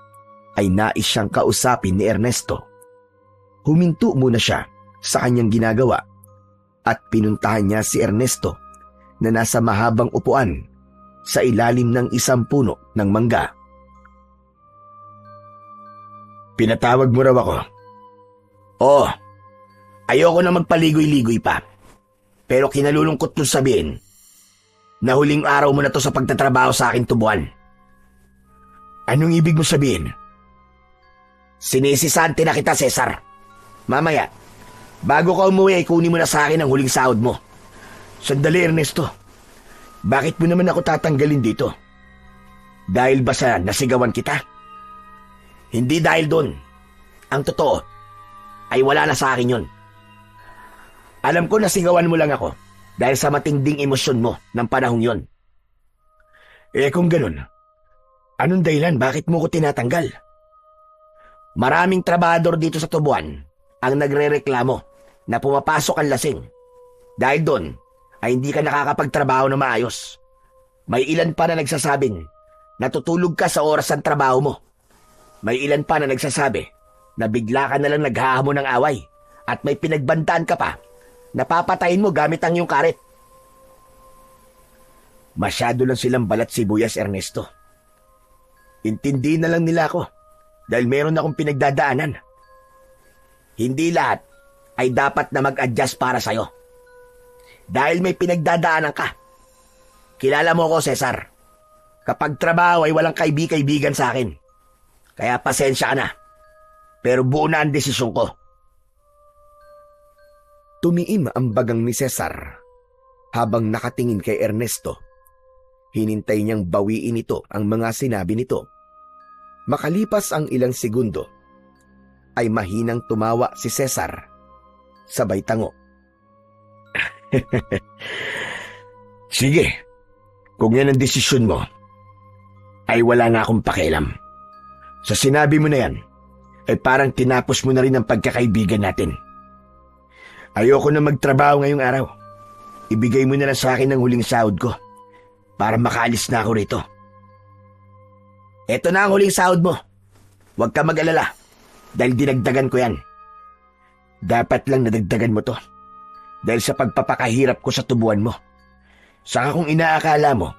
ay nais siyang kausapin ni Ernesto. Huminto muna siya sa kanyang ginagawa at pinuntahan niya si Ernesto na nasa mahabang upuan sa ilalim ng isang puno ng mangga. Pinatawag mo raw ako? Oo, ayoko na magpaligoy-ligoy pa. Pero kinalulungkot kong sabihin na huling araw mo na to sa pagtatrabaho sa aking tubuan. Anong ibig mo sabihin? Sinisisante na kita, Cesar. Mamaya, bago ka umuwi ay kunin mo na sa akin ang huling sahod mo. Sandali, Ernesto. Bakit mo naman ako tatanggalin dito? Dahil ba sa nasigawan kita? Hindi dahil doon. Ang totoo ay wala na sa akin yun. Alam ko nasigawan mo lang ako dahil sa matinding emosyon mo ng panahong yon. Kung ganun, anong dahilan bakit mo ko tinatanggal? Maraming trabahador dito sa tubuan ang nagrereklamo na pumapasok ang lasing. Dahil doon ay hindi ka nakakapagtrabaho na maayos. May ilan pa na nagsasabing natutulog ka sa oras ng trabaho mo. May ilan pa na nagsasabi na bigla ka na lang naghahamon ng away at may pinagbantaan ka pa. Napapatayin mo gamit ang iyong karet. Masyado lang silang balat sibuyas, Ernesto. Intindi na lang nila ako dahil meron akong pinagdadaanan. Hindi lahat ay dapat na mag-adjust para sa'yo. Dahil may pinagdadaanan ka. Kilala mo ko, Cesar. Kapag trabaho ay walang kaibigan sa akin. Kaya pasensya ka na. Pero buo na ang desisyon ko. Tumiim ang bagang ni Cesar habang nakatingin kay Ernesto. Hinintay niyang bawiin ito ang mga sinabi nito. Makalipas ang ilang segundo, ay mahinang tumawa si Cesar. Sabay tango. Sige, kung yan ang desisyon mo, ay wala na akong pakialam. Sa sinabi mo na yan, ay parang tinapos mo na rin ang pagkakaibigan natin. Ayoko na magtrabaho ngayong araw. Ibigay mo na lang sa akin ang huling sahod ko para makaalis na ako rito. Eto na ang huling sahod mo. Huwag ka mag-alala dahil dinagdagan ko yan. Dapat lang nadagdagan mo to dahil sa pagpapakahirap ko sa tubuan mo. Saka kung inaakala mo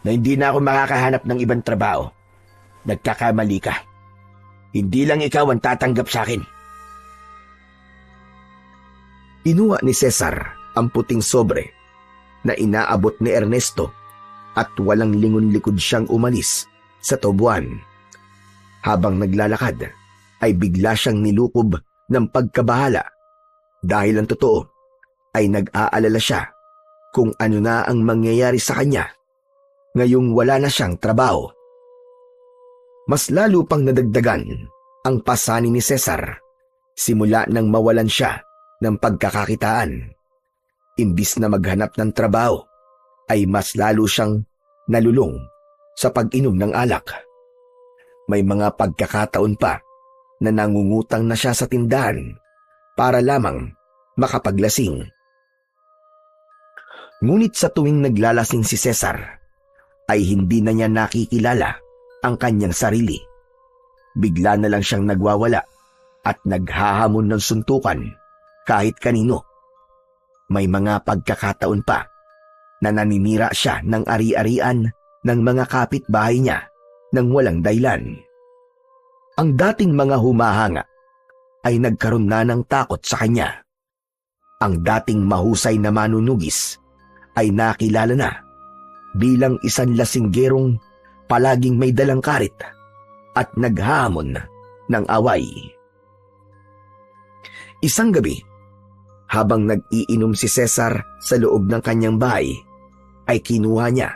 na hindi na ako makakahanap ng ibang trabaho, nagkakamali ka. Hindi lang ikaw ang tatanggap sa akin. Inuha ni Cesar ang puting sobre na inaabot ni Ernesto at walang lingon-likod siyang umalis sa tubuan. Habang naglalakad ay bigla siyang nilukob ng pagkabahala dahil ang totoo ay nag-aalala siya kung ano na ang mangyayari sa kanya ngayong wala na siyang trabaho. Mas lalo pang nadagdagan ang pasanin ni Cesar simula nang mawalan siya ng pagkakakitaan. Imbis na maghanap ng trabaho, ay mas lalo siyang nalulong sa pag-inom ng alak. May mga pagkakataon pa na nangungutang na siya sa tindahan para lamang makapaglasing. Ngunit sa tuwing naglalasing si Cesar, ay hindi na niya nakikilala ang kanyang sarili. Bigla na lang siyang nagwawala at naghahamon ng suntukan kahit kanino. May mga pagkakataon pa na naninira siya ng ari-arian ng mga kapitbahay niya nang walang dahilan. Ang dating mga humahanga ay nagkaroon na ng takot sa kanya. Ang dating mahusay na manunugis ay nakilala na bilang isang lasinggerong palaging may dalang karit at naghamon ng away. Isang gabi, habang nag-iinom si Cesar sa loob ng kanyang bahay, ay kinuha niya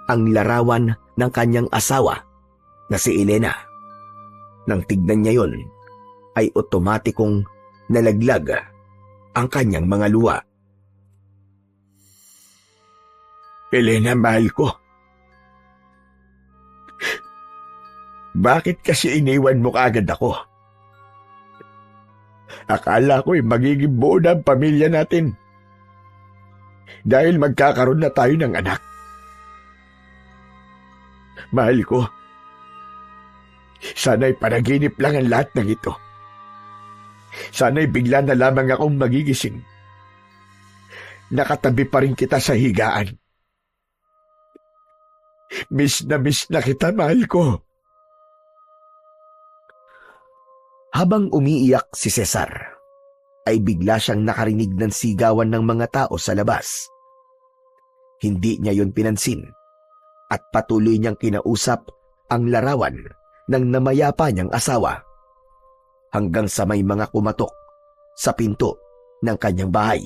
ang larawan ng kanyang asawa na si Elena. Nang tignan niya yon, ay otomatikong nalaglag ang kanyang mga luha. Elena, mahal ko. Bakit kasi iniwan mo kaagad ako? Akala ko'y magiging buo na ang pamilya natin. Dahil magkakaroon na tayo ng anak. Mahal ko, sana'y panaginip lang ang lahat ng ito. Sana'y bigla na lamang akong magigising. Nakatabi pa rin kita sa higaan. Miss na kita, mahal ko. Habang umiiyak si Cesar, ay bigla siyang nakarinig ng sigawan ng mga tao sa labas. Hindi niya yon pinansin at patuloy niyang kinausap ang larawan ng namayapa niyang asawa hanggang sa may mga kumatok sa pinto ng kanyang bahay.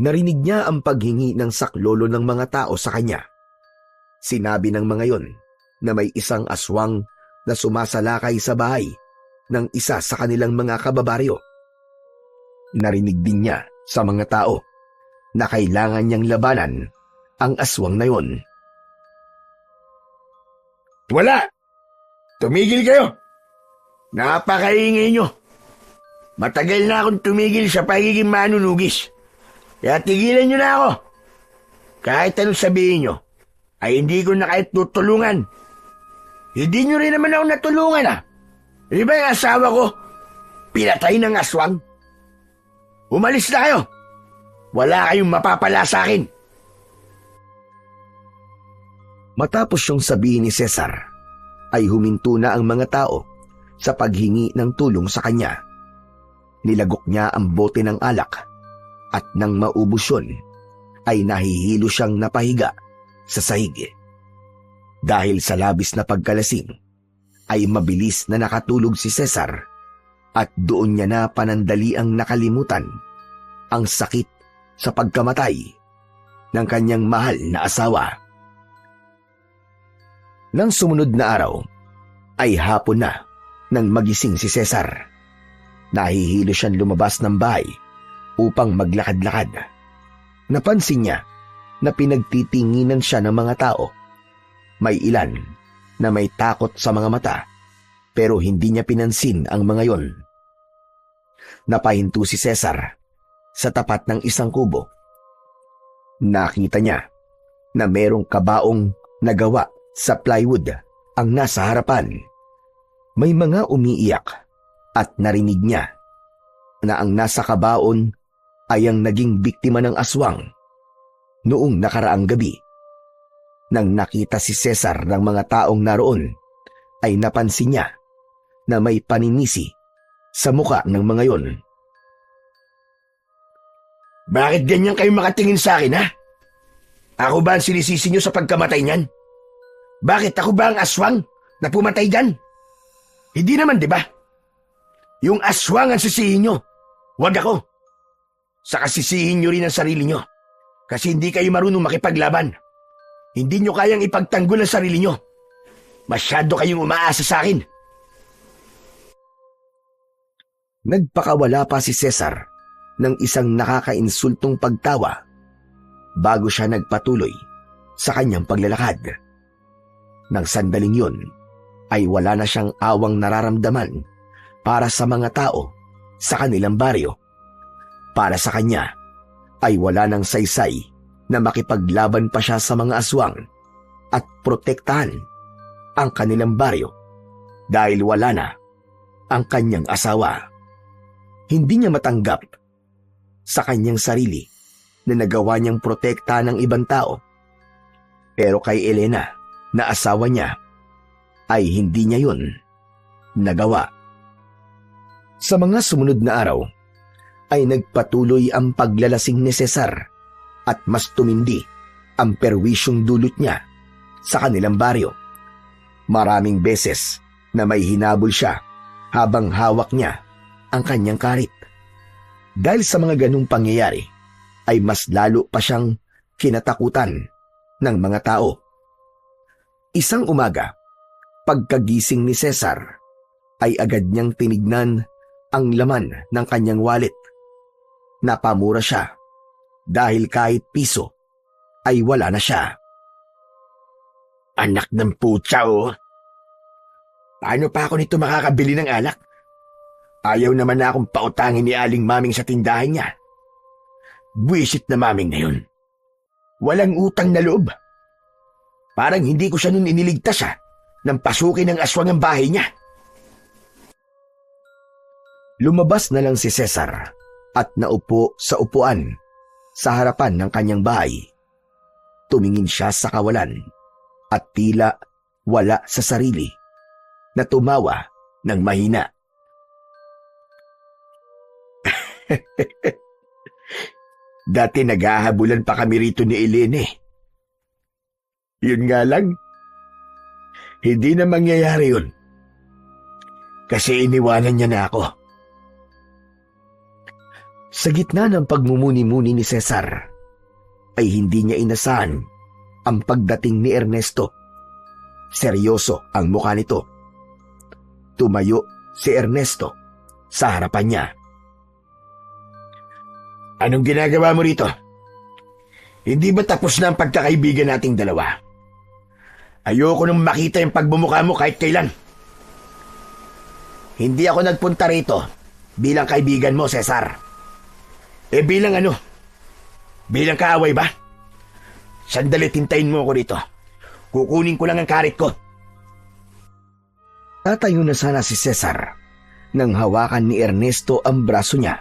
Narinig niya ang paghingi ng saklolo ng mga tao sa kanya. Sinabi ng mga yon na may isang aswang na sumasalakay sa bahay ng isa sa kanilang mga kababaryo. Narinig din niya sa mga tao na kailangan niyang labanan ang aswang na yon. Wala! Tumigil kayo! Napakaingay nyo! Matagal na akong tumigil sa pagiging manunugis. Kaya tigilan nyo na ako. Kahit anong sabihin nyo, ay hindi ko na kahit tutulungan. Hindi nyo rin naman ako natulungan Di ba yung asawa ko, pinatay ng aswang? Umalis na kayo. Wala kayong mapapala sa akin. Matapos yung sabihin ni Cesar, ay huminto na ang mga tao sa paghingi ng tulong sa kanya. Nilagok niya ang bote ng alak at nang maubos yun, ay nahihilo siyang napahiga sa sahig. Dahil sa labis na pagkalasing, ay mabilis na nakatulog si Cesar at doon niya na panandaliang nakalimutan ang sakit sa pagkamatay ng kanyang mahal na asawa. Nang sumunod na araw, ay hapon na nang magising si Cesar. Nahihilo siyang lumabas ng bahay upang maglakad-lakad. Napansin niya na pinagtitinginan siya ng mga tao. May ilan na may takot sa mga mata, pero hindi niya pinansin ang mga yon. Napahinto si Cesar sa tapat ng isang kubo. Nakita niya na merong kabaong nagawa sa plywood ang nasa harapan. May mga umiiyak at narinig niya na ang nasa kabaon ay ang naging biktima ng aswang noong nakaraang gabi. Nang nakita si Cesar ng mga taong naroon, ay napansin niya na may paninisi sa muka ng mga yon. Bakit ganyan kayo makatingin sa akin, ha? Ako ba ang sinisisi niyo sa pagkamatay niyan? Bakit ako ba ang aswang na pumatay dyan? Hindi naman, di ba? Yung aswang ang sisihin niyo, wag ako. Saka sisihin niyo rin ang sarili niyo kasi hindi kayo marunong makipaglaban. Hindi nyo kayang ipagtanggol ang sarili nyo. Masyado kayong umaasa sa akin. Nagpakawala pa si Cesar ng isang nakakainsultong pagtawa bago siya nagpatuloy sa kanyang paglalakad. Nang sandaling yun, ay wala na siyang awang nararamdaman para sa mga tao sa kanilang baryo. Para sa kanya, ay wala nang saysay na makipaglaban pa siya sa mga aswang at protektahan ang kanilang baryo dahil wala na ang kanyang asawa. Hindi niya matanggap sa kanyang sarili na nagawa niyang protekta ng ibang tao. Pero kay Elena na asawa niya ay hindi niya yun nagawa. Sa mga sumunod na araw ay nagpatuloy ang paglalasing ni Cesar at mas tumindi ang perwisyong dulot niya sa kanilang baryo. Maraming beses na may hinabol siya habang hawak niya ang kanyang karit. Dahil sa mga ganung pangyayari ay mas lalo pa siyang kinatakutan ng mga tao. Isang umaga, pagkagising ni Cesar, ay agad niyang tinignan ang laman ng kanyang wallet. Napamura siya dahil kahit piso ay wala na siya. Anak ng putya, oh. Paano pa ako nito makakabili ng alak? Ayaw naman na akong pautangin ni Aling Maming sa tindahan niya. Buwisit na Maming na yun. Walang utang na loob. Parang hindi ko siya nun iniligtas nang pasukin ng aswang ang bahay niya. Lumabas na lang si Cesar at naupo sa upuan sa harapan ng kanyang bahay. Tumingin siya sa kawalan at tila wala sa sarili na tumawa ng mahina. Dati naghahabulan pa kami rito ni Elene. Yun nga lang, hindi na mangyayari yun. Kasi iniwanan niya na ako. Sa gitna ng pagmumuni-muni ni Cesar, ay hindi niya inasahan ang pagdating ni Ernesto. Seryoso ang mukha nito. Tumayo si Ernesto sa harapan niya. Anong ginagawa mo rito? Hindi ba tapos na ang pagkakaibigan nating dalawa? Ayoko nang makita yung pagmumukha mo kahit kailan. Hindi ako nagpunta rito bilang kaibigan mo, Cesar. Bilang ano? Bilang kaaway ba? Sandali, tintayin mo ako rito. Kukunin ko lang ang karit ko. Tatayo na sana si Cesar nang hawakan ni Ernesto ang braso niya.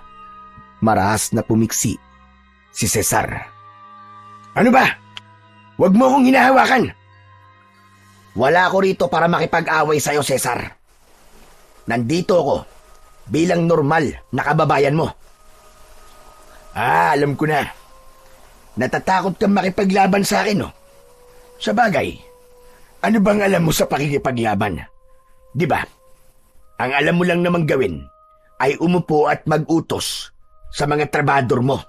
Marahas na pumiksi si Cesar. Ano ba? Huwag mo akong hinahawakan. Wala ako rito para makipag-away sa'yo, Cesar. Nandito ako bilang normal na kababayan mo. Alam ko na. Natatakot kang makipaglaban sa akin, no? Sa bagay, ano bang alam mo sa pakikipaglaban? Di ba? Ang alam mo lang namang gawin ay umupo at mag-utos sa mga trabador mo.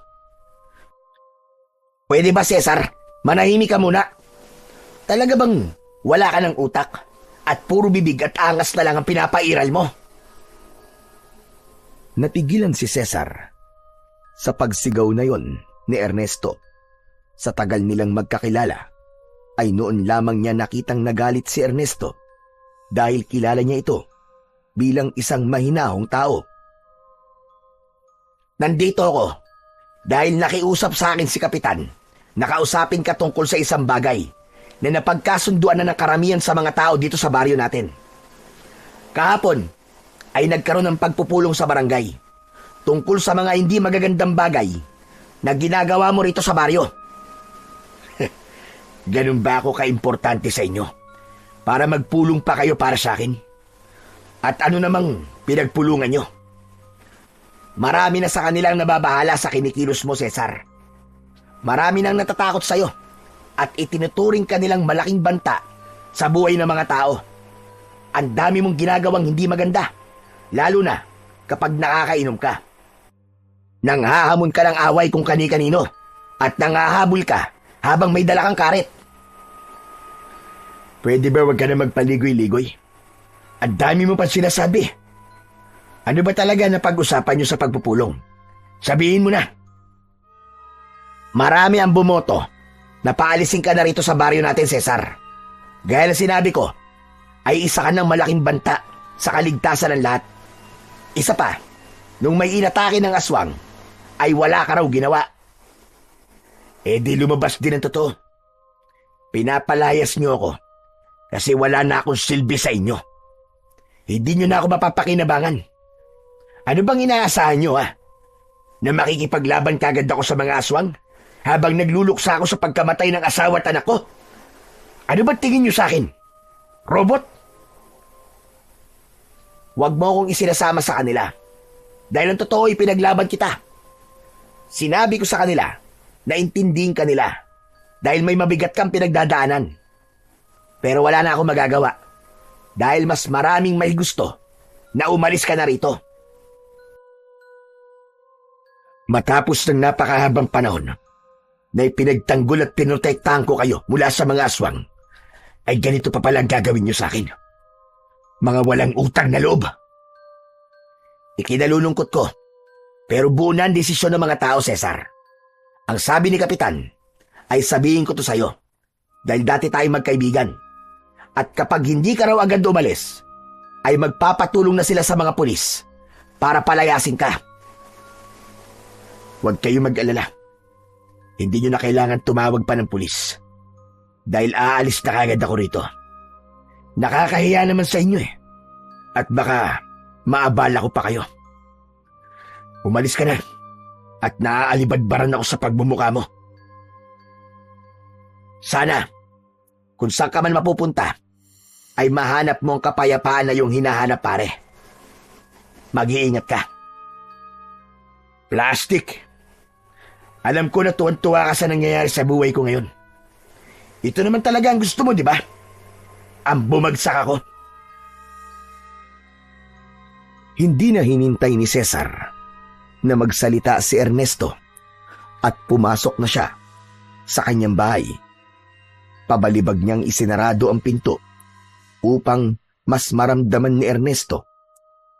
Pwede ba, Cesar? Manahimik ka muna. Talaga bang wala ka ng utak at puro bibig at angas na lang ang pinapairal mo? Napigilan si Cesar sa pagsigaw na yon ni Ernesto. Sa tagal nilang magkakilala, ay noon lamang niya nakitang nagalit si Ernesto dahil kilala niya ito bilang isang mahinahong tao. Nandito ako dahil nakiusap sa akin si Kapitan. Nakausapin ka tungkol sa isang bagay na napagkasunduan na ng karamihan sa mga tao dito sa baryo natin. Kahapon ay nagkaroon ng pagpupulong sa barangay tungkol sa mga hindi magagandang bagay na ginagawa mo rito sa baryo. Ganun ba ako kaimportante sa inyo? Para magpulong pa kayo para sa akin? At ano namang pinagpulungan nyo? Marami na sa kanilang nababahala sa kinikilos mo, Cesar. Marami nang natatakot sa'yo at itinuturing ka nilang malaking banta sa buhay ng mga tao. Ang dami mong ginagawang hindi maganda, lalo na kapag nakakainom ka. Nanghahamon ka ng away kung kani-kanino at nanghahabol ka habang may dala kang karet. Pwede ba wag ka na magpaligoy-ligoy? Ang dami mo pa sinasabi. Ano ba talaga na pag-usapan nyo sa pagpupulong? Sabihin mo na. Marami ang bumoto na paalisin ka na rito sa baryo natin, Cesar. Gaya ng sinabi ko, ay isa ka ng malaking banta sa kaligtasan ng lahat. Isa pa, nung may inatake ng aswang, ay wala ka raw ginawa. Eh di lumabas din ang totoo. Pinapalayas niyo ako kasi wala na akong silbi sa inyo. Hindi niyo na ako mapapakinabangan. Ano bang inaasahan niyo, ha? Na makikipaglaban kagad ako sa mga aswang habang nagluluksa ako sa pagkamatay ng asawa at anak ko? Ano ba tingin niyo sa akin? Robot? Huwag mo akong isinasama sa kanila. Dahil ang totoo ay pinaglaban kita. Sinabi ko sa kanila na intindihin ka nila dahil may mabigat kang pinagdadaanan. Pero wala na akong magagawa dahil mas maraming may gusto na umalis ka na rito. Matapos ng napakahabang panahon na ipinagtanggol at pinotektahan ko kayo mula sa mga aswang, ay ganito pa pala ang gagawin niyo sa akin. Mga walang utang na loob. Ikinalulungkot ko, pero buo na ang desisyon ng mga tao, Cesar. Ang sabi ni Kapitan ay sabihin ko to sa'yo dahil dati tayong magkaibigan. At kapag hindi ka raw agad umalis, ay magpapatulong na sila sa mga pulis para palayasin ka. Huwag kayong mag-alala. Hindi nyo na kailangan tumawag pa ng pulis dahil aalis na kagad ako rito. Nakakahiya naman sa inyo eh. At baka maabala ko pa kayo. Umalis ka na at naaalibadbaran ako sa pagbumuka mo. Sana, kung saan ka man mapupunta, ay mahanap mo ang kapayapaan na iyong hinahanap, pare. Mag-iingat ka. Plastic. Alam ko na tuwan-tuwa ka sa nangyayari sa buhay ko ngayon. Ito naman talaga ang gusto mo, di ba? Ang bumagsak ako. Hindi na hinintay ni Cesar na magsalita si Ernesto at pumasok na siya sa kanyang bahay. Pabalibag niyang isinarado ang pinto upang mas maramdaman ni Ernesto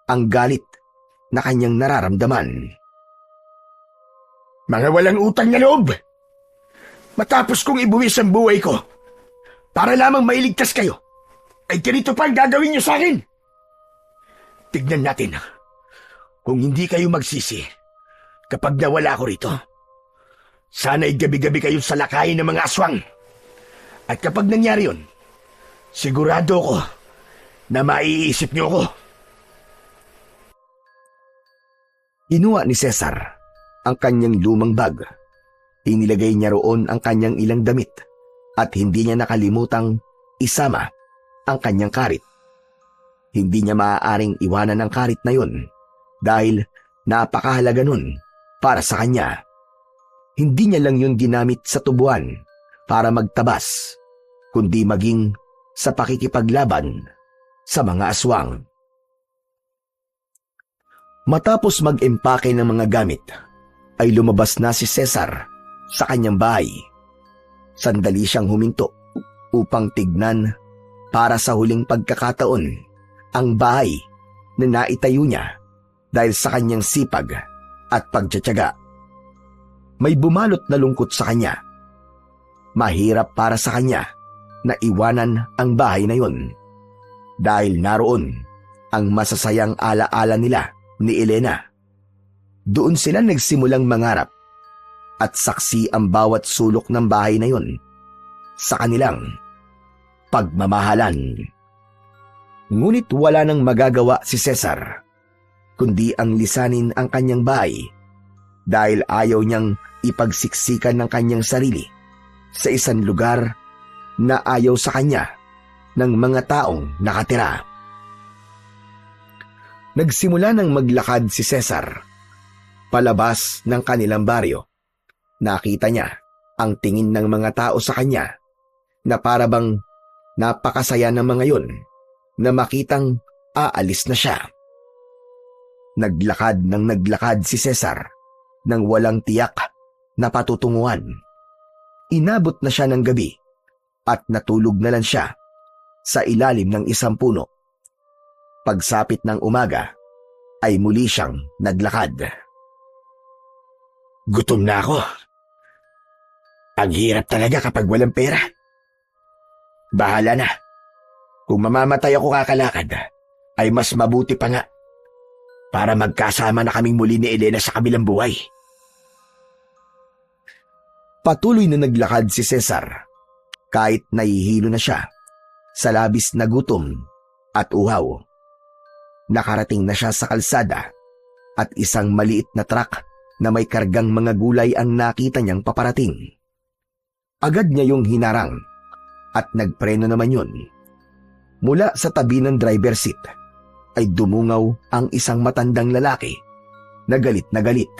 ang galit na kanyang nararamdaman. Mga walang utang na loob! Matapos kong ibuwis ang buhay ko para lamang mailigtas kayo, ay ganito pa ang gagawin niyo sa akin. Tignan natin kung hindi kayo magsisi kapag nawala ako rito. Sana'y gabi-gabi kayong salakayin ng mga aswang. At kapag nangyari yun, sigurado ko na maiisip niyo ako. Inuha ni Cesar ang kanyang lumang bag. Inilagay niya roon ang kanyang ilang damit at hindi niya nakalimutang isama ang kanyang karit. Hindi niya maaaring iwanan ang karit na yun dahil napakahalaga nun para sa kanya. Hindi niya lang yun ginamit sa tubuan para magtabas, kundi maging sa pakikipaglaban sa mga aswang. Matapos mag-empake ng mga gamit, ay lumabas na si Cesar sa kanyang bahay. Sandali siyang huminto upang tignan para sa huling pagkakataon ang bahay na naitayo niya dahil sa kanyang sipag at pagtiyatiyaga. May bumalot na lungkot sa kanya. Mahirap para sa kanya na iwanan ang bahay na yon dahil naroon ang masasayang alaala nila ni Elena. Doon sila nagsimulang mangarap at saksi ang bawat sulok ng bahay na yon sa kanilang pagmamahalan. Ngunit wala nang magagawa si Cesar kundi ang lisanin ang kanyang bahay dahil ayaw niyang ipagsiksikan ng kanyang sarili sa isang lugar na ayaw sa kanya ng mga taong nakatira. Nagsimula nang maglakad si Cesar palabas ng kanilang baryo. Nakita niya ang tingin ng mga tao sa kanya na parabang napakasaya ng mga yon na makitang aalis na siya. Naglakad ng naglakad si Cesar nang walang tiyak na patutunguhan. Inabot na siya ng gabi at natulog na lang siya sa ilalim ng isang puno. Pagsapit ng umaga ay muli siyang naglakad. Gutom na ako. Ang hirap talaga kapag walang pera. Bahala na. Kung mamamatay ako kakalakad, ay mas mabuti pa nga para magkasama na kaming muli ni Elena sa kabilang buhay. Patuloy na naglakad si Cesar kahit nahihilo na siya sa labis na gutom at uhaw. Nakarating na siya sa kalsada at isang maliit na truck na may kargang mga gulay ang nakita niyang paparating. Agad niya yung hinarang at nagpreno naman yun. Mula sa tabi ng driver seat ay dumungaw ang isang matandang lalaki na galit na galit.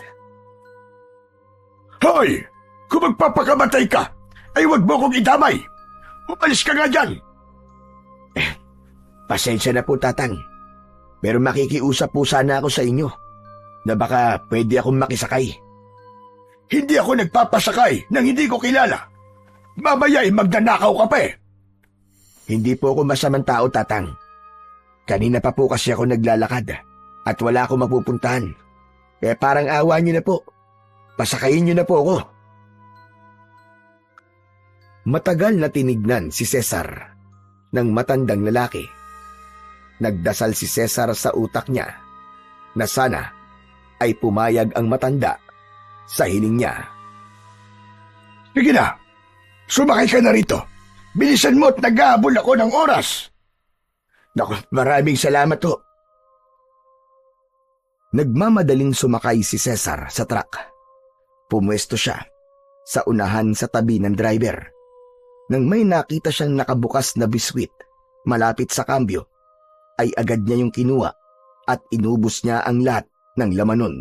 Hoy! Kung magpapakamatay ka, ay wag mo kong idamay! Umalis ka nga dyan! Pasensya na po, Tatang. Pero makikiusap po sana ako sa inyo na baka pwede akong makisakay. Hindi ako nagpapasakay nang hindi ko kilala. Mamaya ay magnanakaw ka pa eh. Hindi po ako masamang tao, Tatang. Kanina pa po kasi ako naglalakad at wala akong mapupuntahan. Kaya parang awa niyo na po. Pasakayin niyo na po ako. Matagal na tinignan si Cesar ng matandang lalaki. Nagdasal si Cesar sa utak niya na sana ay pumayag ang matanda sa hiling niya. Sige na, sumakay ka na rito. Bilisan mo at nag-aabol ako ng oras. Naku, maraming salamat ho. Nagmamadaling sumakay si Cesar sa truck. Pumwesto siya sa unahan sa tabi ng driver. Nang may nakita siyang nakabukas na biskwit malapit sa kambyo, ay agad niya yung kinuha at inubos niya ang lahat ng laman nun.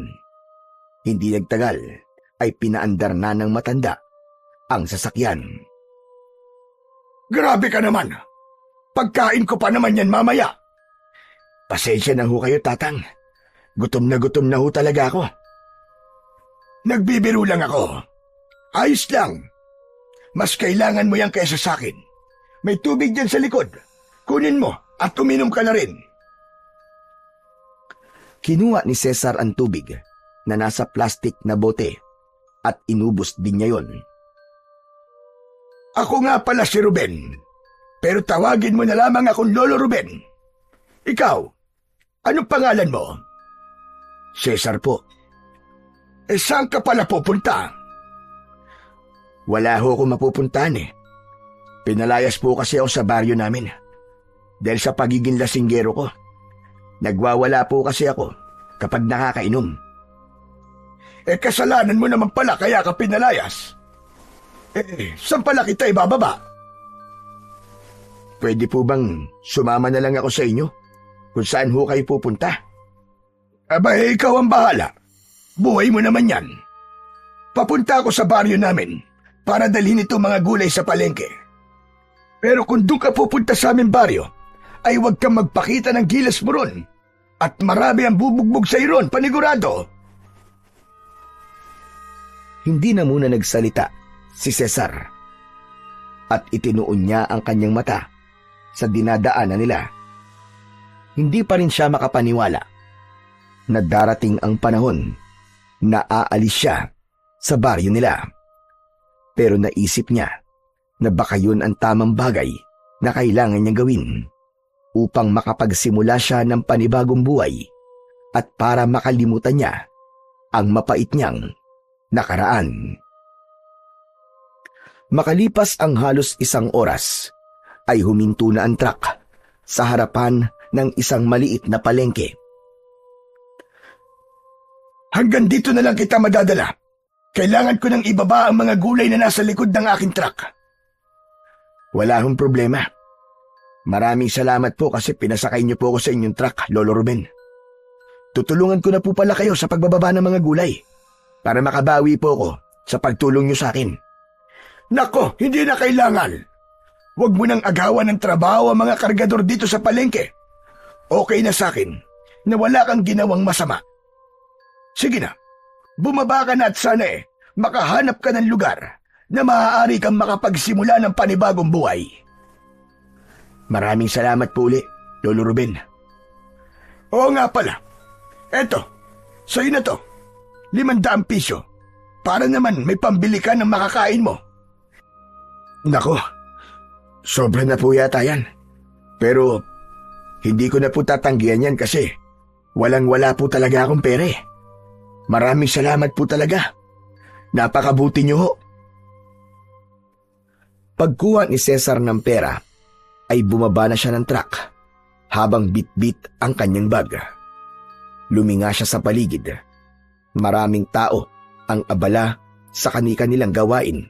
Hindi nagtagal ay pinaandar na ng matanda ang sasakyan. Grabe ka naman! Pagkain ko pa naman yan mamaya! Pasensya na ho kayo, Tatang. Gutom na ho talaga ako. Nagbibiro lang ako. Ayos lang. Mas kailangan mo yan kaysa sa akin. May tubig dyan sa likod. Kunin mo at uminom ka na rin. Kinuha ni Cesar ang tubig na nasa plastic na bote at inubos din niya yon. Ako nga pala si Ruben, pero tawagin mo na lamang akong Lolo Ruben. Ikaw, anong pangalan mo? Cesar po. Saan ka pala pupunta? Wala ho akong mapupuntahan eh. Pinalayas po kasi ako sa baryo namin. Dahil sa pagiging lasinggero ko. Nagwawala po kasi ako kapag nakakainom. Kasalanan mo naman pala kaya ka pinalayas. Saan pala kita ibababa? Pwede po bang sumama na lang ako sa inyo? Kung saan ho kayo pupunta? Aba, ikaw ang bahala. Buhay mo naman yan. Papunta ako sa baryo namin para dalhin ito mga gulay sa palengke. Pero kung doon ka pupunta sa aming baryo, ay huwag kang magpakita ng gilas mo ron. At marami ang bubugbog sa iron, panigurado. Hindi na muna nagsalita si Cesar at itinuon niya ang kanyang mata sa dinadaanan nila. Hindi pa rin siya makapaniwala na darating ang panahon na aalis siya sa baryo nila. Pero naisip niya na baka yun ang tamang bagay na kailangan niyang gawin upang makapagsimula siya ng panibagong buhay at para makalimutan niya ang mapait niyang nakaraan. Makalipas ang halos 1 oras, ay huminto na ang truck sa harapan ng isang maliit na palengke. Hanggang dito na lang kita madadala. Kailangan ko nang ibaba ang mga gulay na nasa likod ng aking truck. Wala hong problema. Maraming salamat po kasi pinasakay niyo po ako sa inyong truck, Lolo Ruben. Tutulungan ko na po pala kayo sa pagbababa ng mga gulay para makabawi po ako sa pagtulong niyo sa akin. Nako, hindi na kailangan. Huwag mo nang agawan ng trabaho ang mga kargador dito sa palengke. Okay na sa akin na wala kang ginawang masama. Sige na, bumaba ka na at sana makahanap ka ng lugar na maaari kang makapagsimula ng panibagong buhay. Maraming salamat po uli, Lolo Ruben. Oo nga pala. Eto, sa'yo na to. 500 piso. Para naman may pambili ka ng makakain mo. Nako, sobra na po yata yan. Pero hindi ko na po tatanggihan yan kasi walang-wala po talaga akong pera eh. Maraming salamat po talaga. Napakabuti niyo ho. Pagkuha ni Cesar ng pera, ay bumaba na siya ng truck habang bit-bit ang kanyang bag. Luminga siya sa paligid. Maraming tao ang abala sa kani-kanilang gawain.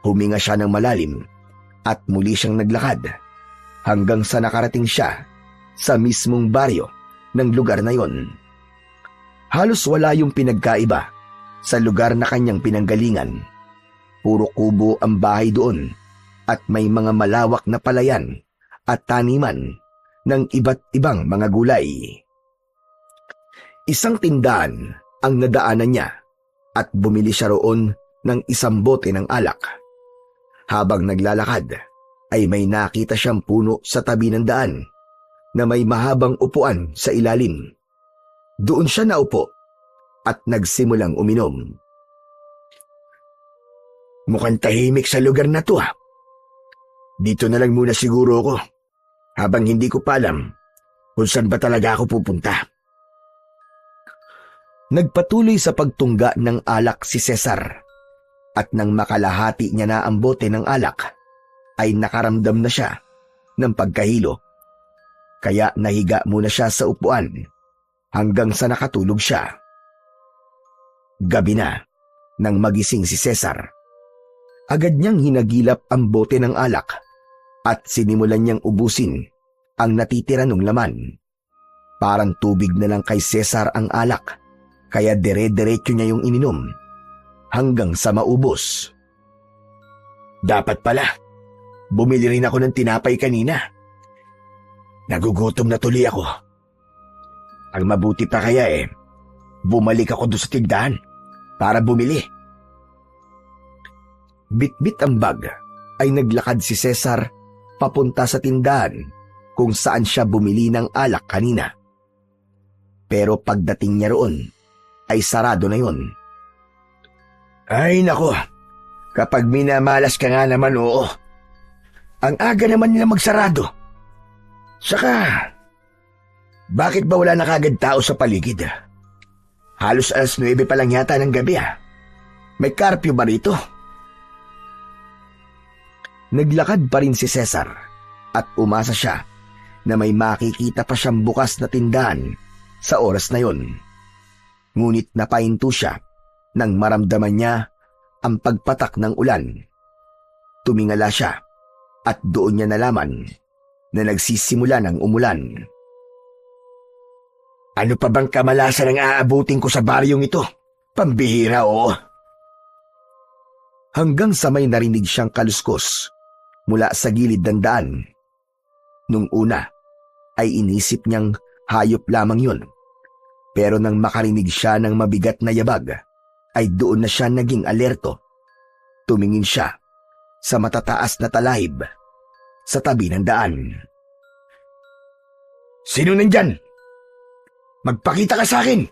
Huminga siya ng malalim at muli siyang naglakad hanggang sa nakarating siya sa mismong baryo ng lugar na yon. Halos wala yung pinagkaiba sa lugar na kanyang pinanggalingan. Puro kubo ang bahay doon at may mga malawak na palayan at taniman ng iba't ibang mga gulay. Isang tindahan ang nadaanan niya at bumili siya roon ng isang bote ng alak. Habang naglalakad ay may nakita siyang puno sa tabi ng daan na may mahabang upuan sa ilalim. Doon siya naupo at nagsimulang uminom. Mukhang tahimik sa lugar na to ha. Dito na lang muna siguro ako habang hindi ko pa alam kung saan ba talaga ako pupunta. Nagpatuloy sa pagtungga ng alak si Cesar at nang makalahati niya na ang bote ng alak ay nakaramdam na siya ng pagkahilo. Kaya nahiga muna siya sa upuan hanggang sa nakatulog siya. Gabi na nang magising si Cesar. Agad niyang hinagilap ang bote ng alak at sinimulan niyang ubusin ang natitira ng laman. Parang tubig na lang kay Cesar ang alak, kaya dire-diretso niya yung ininom hanggang sa maubos. Dapat pala, bumili rin ako ng tinapay kanina. Nagugutom na tuloy ako. Ang mabuti pa kaya bumalik ako doon sa tindahan para bumili. Bit-bit ang bag ay naglakad si Cesar papunta sa tindahan kung saan siya bumili ng alak kanina. Pero pagdating niya roon ay sarado na yon. Ay nako, kapag minamalas ka nga naman oo. Ang aga naman nila magsarado. Saka, bakit ba wala na kagad tao sa paligid? Halos 9:00 pa lang yata ng gabi May curfew ba rito? Naglakad pa rin si Cesar at umasa siya na may makikita pa siyang bukas na tindahan sa oras na yon. Ngunit napahinto siya nang maramdaman niya ang pagpatak ng ulan. Tumingala siya at doon niya nalaman na nagsisimula ng umulan. Ano pa bang kamalasan ang aabutin ko sa baryong ito? Pambihira oo. Hanggang sa may narinig siyang kaluskos mula sa gilid ng daan. Nung una ay inisip niyang hayop lamang yun. Pero nang makarinig siya ng mabigat na yabag, ay doon na siya naging alerto. Tumingin siya sa matataas na talahib sa tabi ng daan. Sino nandyan? Magpakita ka sa akin!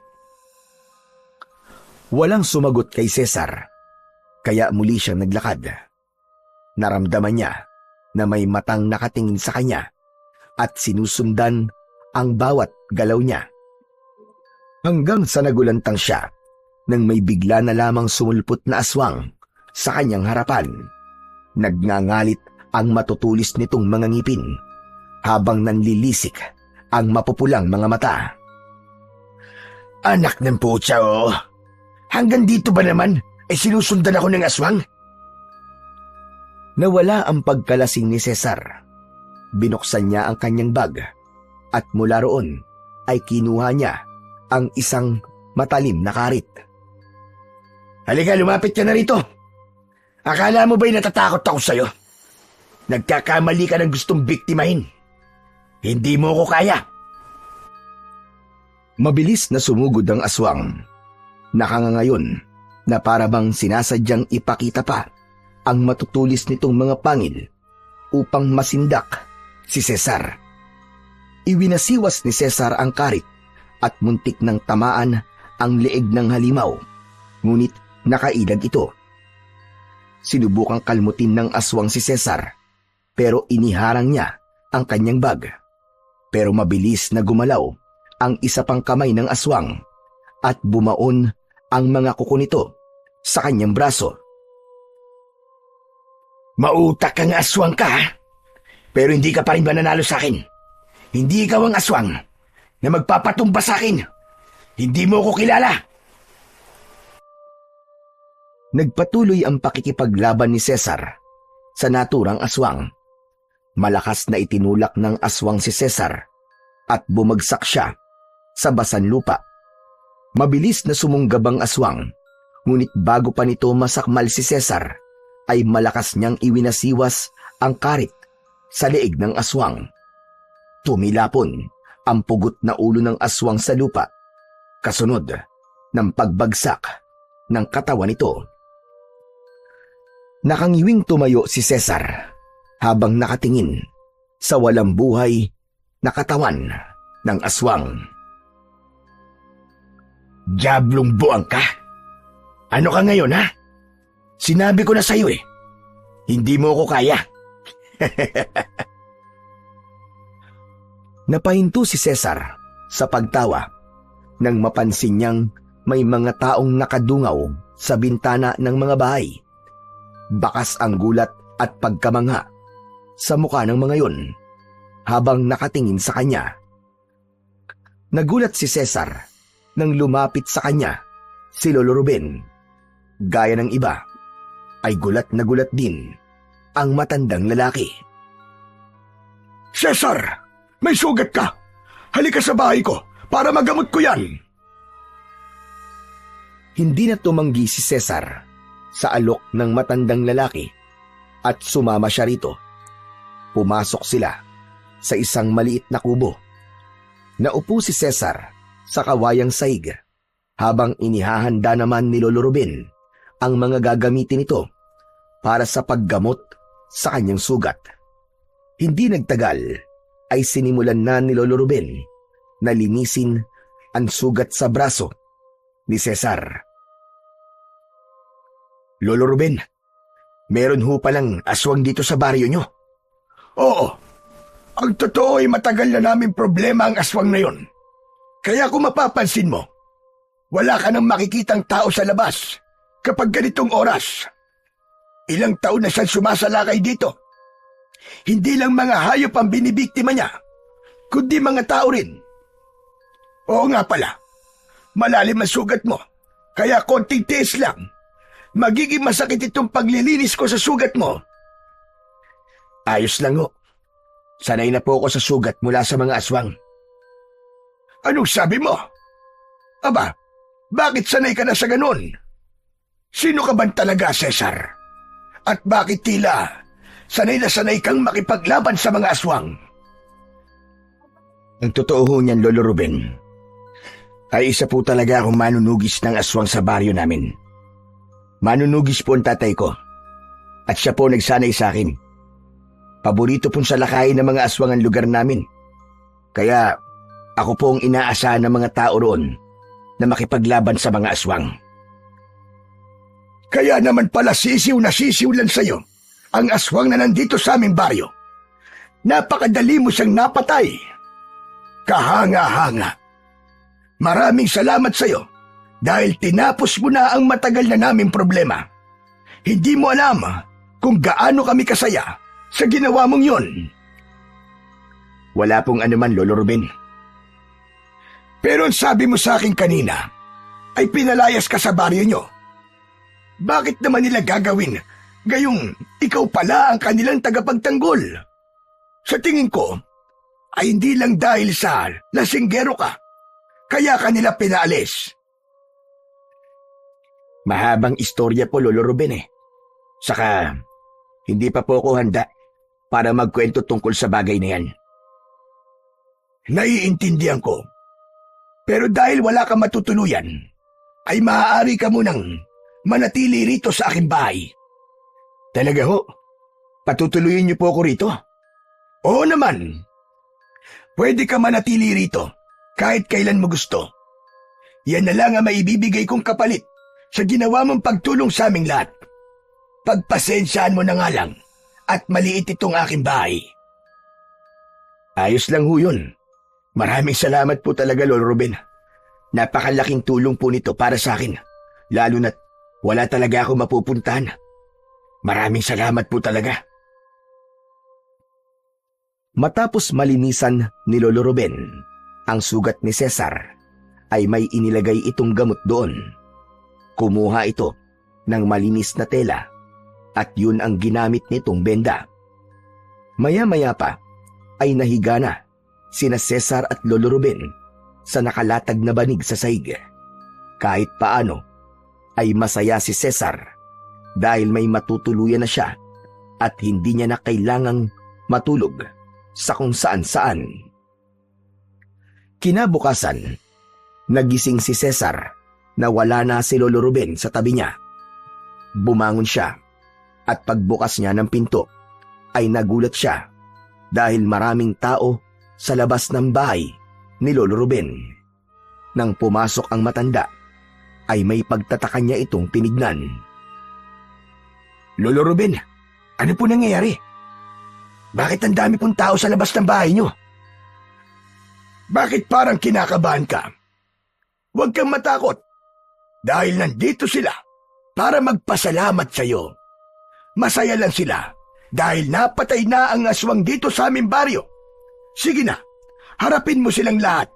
Walang sumagot kay Cesar, kaya muli siyang naglakad. Naramdaman niya na may matang nakatingin sa kanya at sinusundan ang bawat galaw niya. Hanggang sa nagulantang siya nang may bigla na lamang sumulpot na aswang sa kanyang harapan. Nagngangalit ang matutulis nitong mga ngipin habang nanlilisik ang mapupulang mga mata. Anak ng putya oh! Hanggang dito ba naman ay sinusundan ako ng aswang? Nawala ang pagkalasing ni Cesar. Binuksan niya ang kanyang bag at mula roon ay kinuha niya ang isang matalim na karit. Halika, lumapit ka na rito. Akala mo ba'y natatakot ako sa'yo? Nagkakamali ka ng gustong biktimahin. Hindi mo ko kaya. Mabilis na sumugod ang aswang. Nakangangayon na parabang sinasadyang ipakita pa ang matutulis nitong mga pangil upang masindak si Cesar. Iwinasiwas ni Cesar ang karit at muntik ng tamaan ang leeg ng halimaw. Ngunit Nakailag ito. Sinubukang kalmutin ng aswang si Cesar, pero iniharang niya ang kanyang bag. Pero mabilis na gumalaw ang isa pang kamay ng aswang at bumaon ang mga kuko nito sa kanyang braso. Mautak kang aswang ka, ha? Pero hindi ka pa rin mananalo sa akin. Hindi ikaw ang aswang na magpapatumba sa akin. Hindi mo ko kilala. Nagpatuloy ang pakikipaglaban ni Cesar sa naturang aswang. Malakas na itinulak ng aswang si Cesar at bumagsak siya sa basan lupa. Mabilis na sumunggab ang aswang, ngunit bago pa nito masakmal si Cesar, ay malakas niyang iwinasiwas ang karit sa leeg ng aswang. Tumilapon ang pugot na ulo ng aswang sa lupa, kasunod ng pagbagsak ng katawan nito. Nakangiwing tumayo si Cesar habang nakatingin sa walang buhay na katawan ng aswang. Diablong buang ka? Ano ka ngayon, ha? Sinabi ko na sa'yo eh. Hindi mo ko kaya. Napahinto si Cesar sa pagtawa nang mapansin niyang may mga taong nakadungaw sa bintana ng mga bahay. Bakas ang gulat at pagkamangha sa mukha ng mga yun habang nakatingin sa kanya. Nagulat si Cesar nang lumapit sa kanya si Lolo Ruben. Gaya ng iba, ay gulat na gulat din ang matandang lalaki. Cesar, may sugat ka. Halika sa bahay ko para magamot ko yan. Hindi na tumanggi si Cesar sa alok ng matandang lalaki at sumama siya rito. Pumasok sila sa isang maliit na kubo. Naupo si Cesar sa kawayang saig habang inihahanda naman ni Lolo Ruben ang mga gagamitin nito para sa paggamot sa kanyang sugat. Hindi nagtagal ay sinimulan na ni Lolo Ruben na linisin ang sugat sa braso ni Cesar. Lolo Ruben, meron ho palang aswang dito sa baryo nyo. Oo, ang totoo ay matagal na namin problema ang aswang na yon. Kaya kung mapapansin mo, wala ka nang makikitang tao sa labas kapag ganitong oras. Ilang taon na siyang sumasalakay dito. Hindi lang mga hayop ang binibiktima niya, kundi mga tao rin. Oo nga pala, malalim ang sugat mo, kaya konting tiis lang. Magiging masakit itong paglilinis ko sa sugat mo. Ayos lang ho. Sanay na po ako sa sugat mula sa mga aswang. Anong sabi mo? Aba, bakit sanay ka na sa ganun? Sino ka ba talaga, Cesar? At bakit tila sanay na sanay kang makipaglaban sa mga aswang? Ang totoo ho niyan, Lolo Ruben, ay isa po talaga akong manunugis ng aswang sa baryo namin. Manunugis po ang tatay ko, at siya po nagsanay sa akin. Paborito pong salakayin ng mga aswang ang lugar namin. Kaya ako po ang inaasahan ng mga tao roon na makipaglaban sa mga aswang. Kaya naman pala sisiw na sisiw lang sa'yo ang aswang na nandito sa aming baryo. Napakadali mo siyang napatay. Kahanga-hanga. Maraming salamat sa'yo dahil tinapos mo na ang matagal na naming problema. Hindi mo alam kung gaano kami kasaya sa ginawa mong yon. Wala pong anuman, Lolo Ruben. Pero ang sabi mo sa akin kanina ay pinalayas ka sa baryo nyo. Bakit naman nila gagawin gayong ikaw pala ang kanilang tagapagtanggol? Sa tingin ko ay hindi lang dahil sa lasinggero ka, kaya kanila pinaalis. Mahabang istorya po, Lolo Ruben eh. Saka, hindi pa po ako handa para magkwento tungkol sa bagay na yan. Naiintindihan ko. Pero dahil wala kang matutuluyan, ay maaari ka munang manatili rito sa aking bahay. Talaga ho? Patutuloyin niyo po ako rito? Oo naman. Pwede ka manatili rito kahit kailan mo gusto. Yan na lang ang maibibigay kong kapalit sa ginawa mong pagtulong sa aming lahat. Pagpasensyaan mo na nga lang at maliit itong aking bahay. Ayos lang ho yun. Maraming salamat po talaga, Lolo Ruben. Napakalaking tulong po nito para sa akin. Lalo na't wala talaga ako mapupuntahan. Maraming salamat po talaga. Matapos malinisan ni Lolo Ruben ang sugat ni Cesar, ay may inilagay itong gamot doon. Kumuha ito ng malinis na tela at yun ang ginamit nitong benda. Maya-maya pa ay nahiga na sina Cesar at Lolo Ruben sa nakalatag na banig sa sahig. Kahit paano ay masaya si Cesar dahil may matutuluyan na siya at hindi niya na kailangang matulog sa kung saan-saan. Kinabukasan, nagising si Cesar na wala na si Lolo Ruben sa tabi niya. Bumangon siya at pagbukas niya ng pinto ay nagulat siya dahil maraming tao sa labas ng bahay ni Lolo Ruben. Nang pumasok ang matanda, ay may pagtataka niya itong tinignan. Lolo Ruben, ano po nangyayari? Bakit ang dami pong tao sa labas ng bahay niyo? Bakit parang kinakabahan ka? Huwag kang matakot dahil nandito sila para magpasalamat sa iyo. Masaya lang sila dahil napatay na ang aswang dito sa aming baryo. Sige na, harapin mo silang lahat.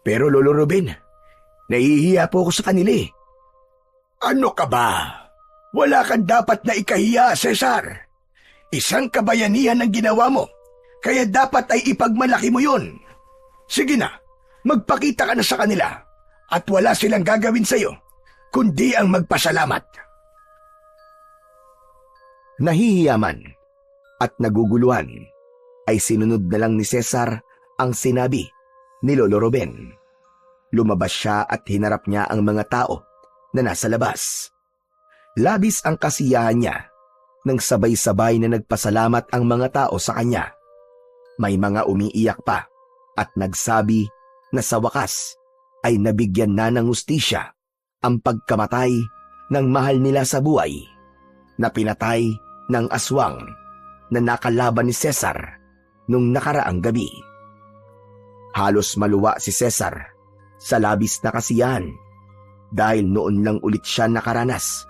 Pero Lolo Ruben, nahihiya po ako sa kanila eh. Ano ka ba? Wala kang dapat na ikahiya, Cesar. Isang kabayanihan ang ginawa mo, kaya dapat ay ipagmalaki mo yun. Sige na, magpakita ka na sa kanila at wala silang gagawin sa iyo, kundi ang magpasalamat. Nahihiyaman at naguguluhan ay sinunod na lang ni Cesar ang sinabi ni Lolo Ruben. Lumabas siya at hinarap niya ang mga tao na nasa labas. Labis ang kasiyahan niya nang sabay-sabay na nagpasalamat ang mga tao sa kanya. May mga umiiyak pa at nagsabi na sa wakas ay nabigyan na ng hustisya ang pagkamatay ng mahal nila sa buhay na pinatay ng aswang na nakalaban ni Cesar nung nakaraang gabi. Halos maluwa si Cesar sa labis na kasiyahan dahil noon lang ulit siya nakaranas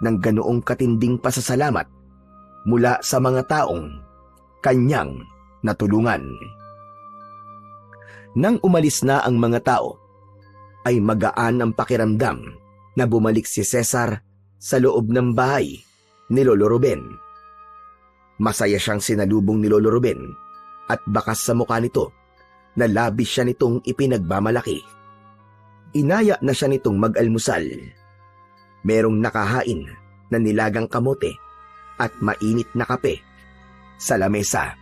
ng ganoong katinding pasasalamat mula sa mga taong kanyang natulungan. Nang umalis na ang mga tao, ay magaan ang pakiramdam na bumalik si Cesar sa loob ng bahay ni Lolo Ruben. Masaya siyang sinalubong ni Lolo Ruben at bakas sa mukha nito na labis siya nitong ipinagmamalaki. Inaya na siya nitong mag-almusal. Merong nakahain na nilagang kamote at mainit na kape sa lamesa.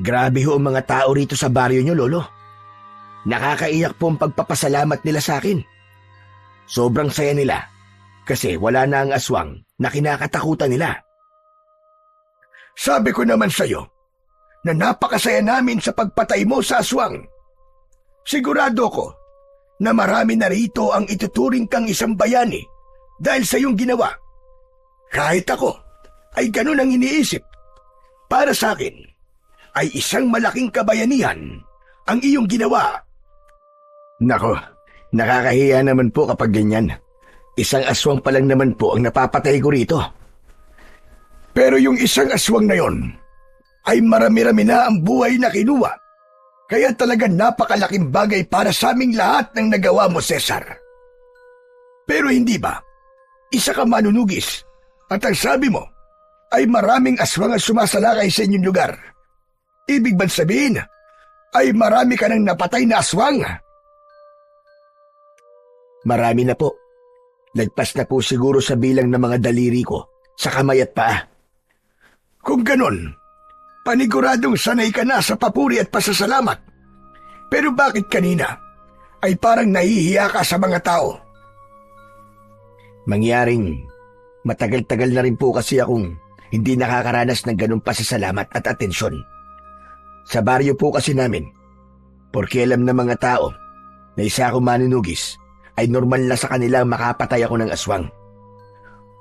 Grabe ho ang mga tao rito sa baryo niyo, Lolo. Nakakaiyak po ang pagpapasalamat nila sa akin. Sobrang saya nila kasi wala na ang aswang na kinakatakutan nila. Sabi ko naman sa iyo na napakasaya namin sa pagpatay mo sa aswang. Sigurado ko na marami na rito ang ituturing kang isang bayani dahil sa iyong ginawa. Kahit ako ay ganun ang iniisip. Para sa akin ay isang malaking kabayanihan ang iyong ginawa. Nako, nakakahiya naman po kapag ganyan. Isang aswang pa lang naman po ang napapatay ko rito. Pero yung isang aswang na yon ay marami-rami na ang buhay na kinuha. Kaya talagang napakalaking bagay para sa aming lahat ng nagawa mo, Cesar. Pero hindi ba? Isa ka manunugis at ang sabi mo ay maraming aswang ang sumasalakay sa inyong lugar. Ibig bang sabihin ay marami ka nang napatay na aswang? Marami na po. Lagpas na po siguro sa bilang ng mga daliri ko sa kamay at paa. Kung ganon, paniguradong sanay ka na sa papuri at pasasalamat. Pero bakit kanina ay parang nahihiya ka sa mga tao? Mangyaring matagal-tagal na rin po kasi akong hindi nakakaranas ng ganong pasasalamat at atensyon. Sa baryo po kasi namin, porque alam ng mga tao na isa akong manunugis ay normal na sa kanila makapatay ako ng aswang.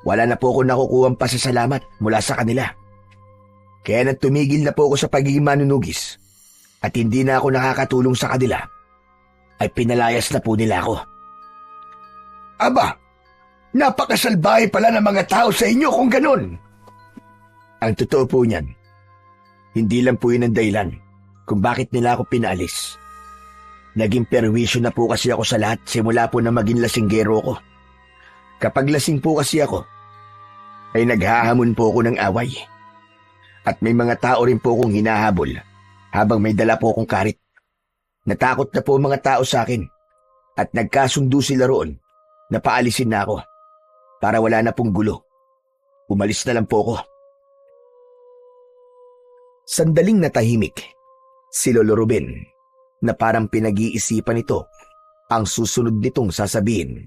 Wala na po ako nakukuhang pasasalamat mula sa kanila. Kaya nang tumigil na po ako sa pagiging manunugis at hindi na ako nakakatulong sa kanila, ay pinalayas na po nila ako. Aba, napakasalbahe pala ng mga tao sa inyo kung ganun. Ang totoo po niyan, hindi lang po yun ang dahilan kung bakit nila ako pinaalis. Naging perwisyo na po kasi ako sa lahat simula po na maging lasinggero ko. Kapag lasing po kasi ako, ay naghahamon po ako ng away. At may mga tao rin po akong hinahabol habang may dala po akong karit. Natakot na po mga tao sa akin at nagkasundo sila roon na paalisin na ako para wala na pong gulo. Umalis na lang po ako. Sandaling natahimik si Lolo Ruben na parang pinag-iisipan nito ang susunod nitong sasabihin.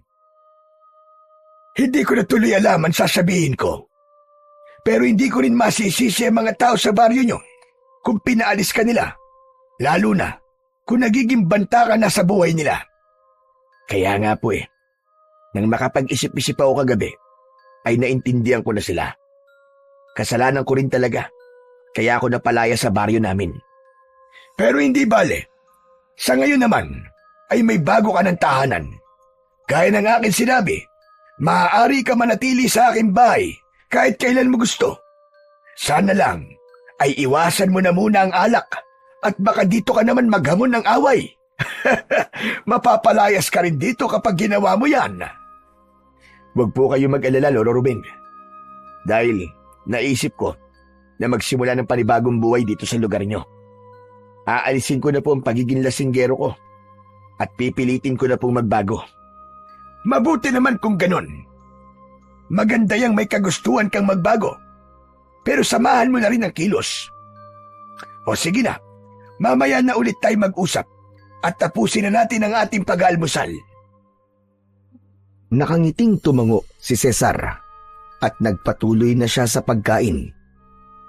Hindi ko na tuloy alam ang sasabihin ko. Pero hindi ko rin masisisi ang mga tao sa baryo nyo kung pinaalis ka nila. Lalo na kung nagiging banta ka na sa buhay nila. Kaya nga po nang makapag-isip-isip ako kagabi, ay naintindihan ko na sila. Kasalanan ko rin talaga, kaya ako napalaya sa baryo namin. Pero hindi bale. Sa ngayon naman, ay may bago ka ng tahanan. Gaya ng akin sinabi, maaari ka manatili sa aking bahay kahit kailan mo gusto. Sana lang ay iwasan mo na muna ang alak at baka dito ka naman maghamon ng away. Mapapalayas ka rin dito kapag ginawa mo yan. Huwag po kayo mag-alala, Lolo Ruben. Dahil naisip ko na magsimula ng panibagong buhay dito sa lugar nyo. Aalisin ko na po ang pagiging lasinggero ko at pipilitin ko na pong magbago. Mabuti naman kung ganon. Maganda yang may kagustuhan kang magbago. Pero samahan mo na rin ang kilos. O sige na, mamaya na ulit tayo mag-usap at tapusin na natin ang ating pag-aalmusal. Nakangiting tumango si Cesar at nagpatuloy na siya sa pagkain.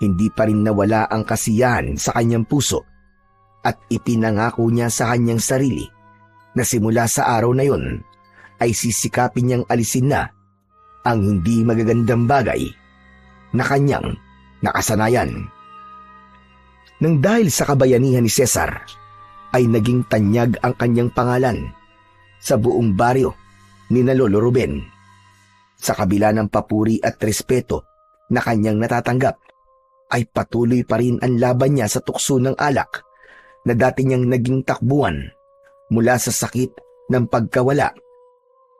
Hindi pa rin nawala ang kasiyahan sa kanyang puso at ipinangako niya sa kanyang sarili na simula sa araw na yon ay sisikapin niyang alisin na ang hindi magagandang bagay na kanyang nakasanayan. Nang dahil sa kabayanihan ni Cesar, ay naging tanyag ang kanyang pangalan sa buong baryo ni na Lolo Ruben. Sa kabila ng papuri at respeto na kanyang natatanggap, ay patuloy pa rin ang laban niya sa tukso ng alak na dati niyang naging takbuhan mula sa sakit ng pagkawala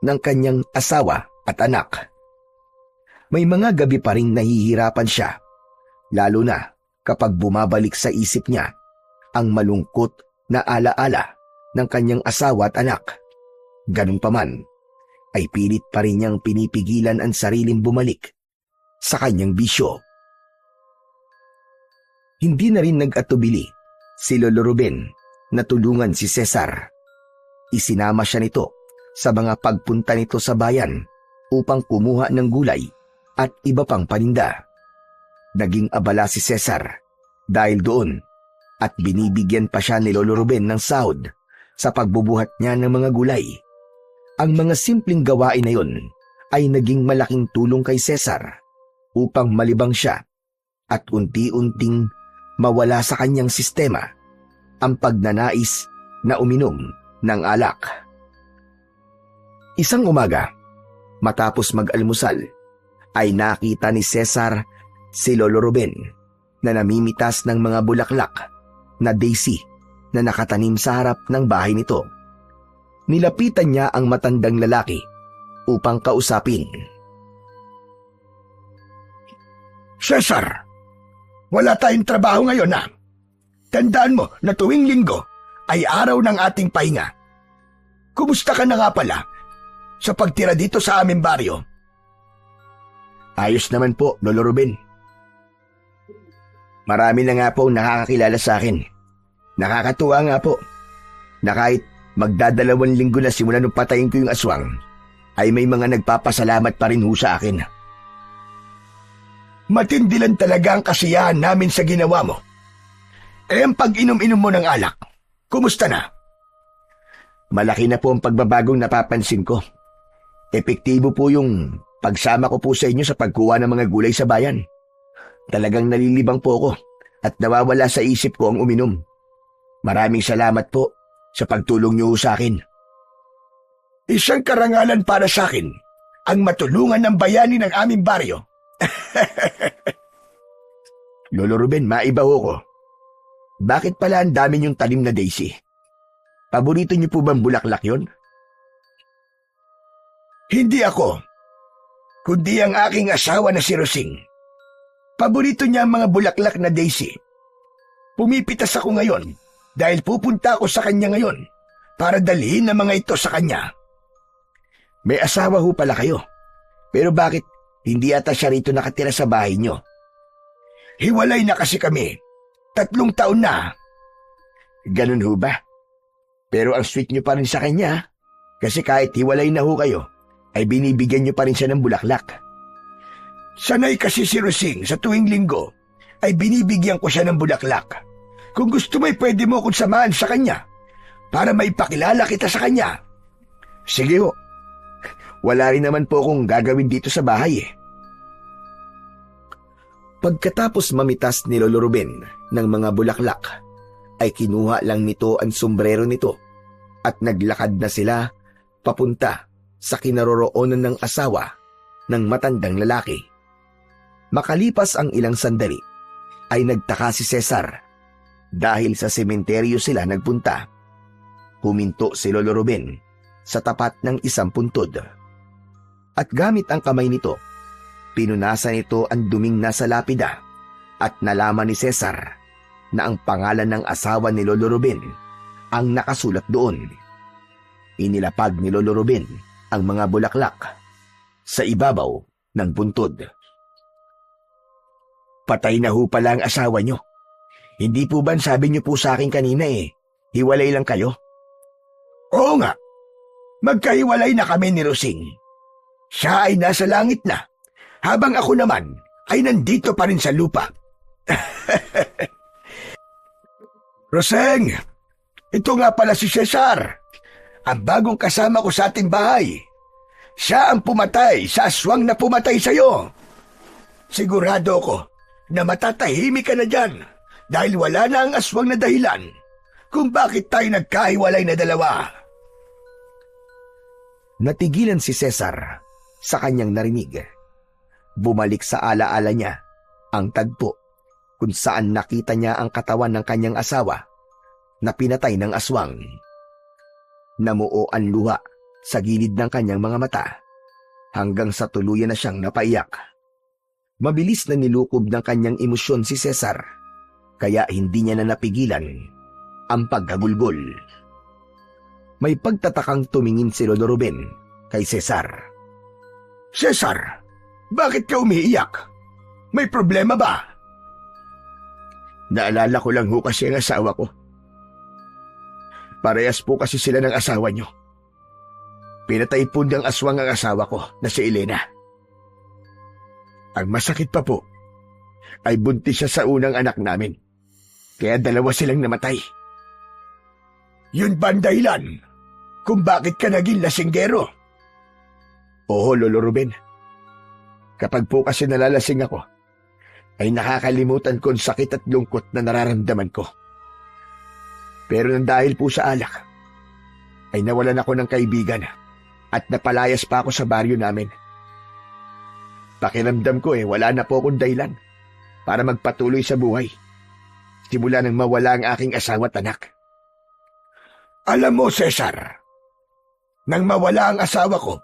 ng kanyang asawa at anak. May mga gabi pa ring nahihirapan siya, lalo na kapag bumabalik sa isip niya ang malungkot na alaala ng kanyang asawa at anak. Ganun pa man, ay pilit pa rin niyang pinipigilan ang sariling bumalik sa kanyang bisyo. Hindi na rin nag-atubili si Lolo Ruben na tulungan si Cesar. Isinama siya nito sa mga pagpunta nito sa bayan upang kumuha ng gulay at iba pang paninda. Naging abala si Cesar dahil doon at binibigyan pa siya ni Lolo Ruben ng sahod sa pagbubuhat niya ng mga gulay. Ang mga simpleng gawain na yon ay naging malaking tulong kay Cesar upang malibang siya at unti-unting mawala sa kanyang sistema ang pagnanais na uminom ng alak. Isang umaga, matapos mag-almusal, ay nakita ni Cesar si Lolo Ruben na namimitas ng mga bulaklak na daisy na nakatanim sa harap ng bahay nito. Nilapitan niya ang matandang lalaki upang kausapin. Cesar, wala tayong trabaho ngayon na. Tandaan mo na tuwing linggo ay araw ng ating pahinga. Kumusta ka na nga pala sa pagtira dito sa aming baryo? Ayos naman po, Lolo Ruben. Marami na nga po nakakakilala sa akin. Nakakatuwa nga po na kahit magdadalawang linggo na simula nung patayin ko yung aswang, ay may mga nagpapasalamat pa rin ho sa akin. Matindi lang talaga ang kasiyahan namin sa ginawa mo. Ang pag-inom-inom mo ng alak, kumusta na? Malaki na po ang pagbabagong napapansin ko. Epektibo po yung pagsama ko po sa inyo sa pagkuha ng mga gulay sa bayan. Talagang nalilibang po ako at nawawala sa isip ko ang uminom. Maraming salamat po sa pagtulong niyo sa akin. Isang karangalan para sa akin ang matulungan ng bayani ng aming baryo. Lolo Ruben, maibaho ko. Bakit pala ang dami niyong tanim na daisy? Paborito niyo po bang bulaklak yon? Hindi ako, kundi ang aking asawa na si Rosing. Paborito niya ang mga bulaklak na daisy. Pumipitas ako ngayon dahil pupunta ako sa kanya ngayon para dalhin ang mga ito sa kanya. May asawa ho pala kayo, pero bakit hindi ata siya rito nakatira sa bahay niyo? Hiwalay na kasi kami. 3 taon na. Ganun ho ba? Pero ang sweet niyo pa rin sa kanya, kasi kahit hiwalay na ho kayo, ay binibigyan niyo pa rin siya ng bulaklak. Sanay kasi si Rosing sa tuwing linggo, ay binibigyan ko siya ng bulaklak. Kung gusto mo'y pwede mo akong samahan sa kanya, para maipakilala kita sa kanya. Sige ho. Wala rin naman po akong gagawin dito sa bahay eh. Pagkatapos mamitas ni Lolo Ruben ng mga bulaklak, ay kinuha lang nito ang sombrero nito at naglakad na sila papunta sa kinaroroonan ng asawa ng matandang lalaki. Makalipas ang ilang sandali, ay nagtaka si Cesar dahil sa sementeryo sila nagpunta. Huminto si Lolo Ruben sa tapat ng isang puntod. At gamit ang kamay nito, pinunasan nito ang duming nasa lapida at nalaman ni Cesar na ang pangalan ng asawa ni Lolo Ruben ang nakasulat doon. Inilapag ni Lolo Ruben ang mga bulaklak sa ibabaw ng puntod. Patay na ho pala ang asawa niyo. Hindi po ba sabi niyo po sa akin kanina hiwalay lang kayo? Oo nga, magkahiwalay na kami ni Rosing. Siya ay nasa langit na, habang ako naman ay nandito pa rin sa lupa. Roseng, ito nga pala si Cesar, ang bagong kasama ko sa ating bahay. Siya ang pumatay sa aswang na pumatay sa iyo. Sigurado ako na matatahimik ka na dyan dahil wala na ang aswang na dahilan kung bakit tayo nagkahiwalay na dalawa. Natigilan si Cesar sa kanyang narinig. Bumalik sa alaala niya ang tagpo kung saan nakita niya ang katawan ng kanyang asawa na pinatay ng aswang. Namuo ang luha sa gilid ng kanyang mga mata hanggang sa tuluyan na siyang napaiyak. Mabilis na nilukob ng kanyang emosyon si Cesar, kaya hindi niya na napigilan ang pagkagulgol. May pagtatakang tumingin si Lolo Ruben kay Cesar. Cesar, bakit ka umiiyak? May problema ba? Naalala ko lang ho kasi ang asawa ko. Parehas po kasi sila ng asawa niyo. Pinatay po ng aswang ang asawa ko na si Elena. Ang masakit pa po ay buntis siya sa unang anak namin. Kaya 2 silang namatay. Yun ba ang dahilan kung bakit ka naging lasinggero? Oo, Lolo Ruben. Kapag po kasi nalalasing ako, ay nakakalimutan ko ang sakit at lungkot na nararamdaman ko. Pero nang dahil po sa alak, ay nawalan ako ng kaibigan at napalayas pa ako sa baryo namin. Pakiramdam ko wala na po akong dahilan para magpatuloy sa buhay. Simula nang mawala ang aking asawa at anak. Alam mo, Cesar, nang mawala ang asawa ko,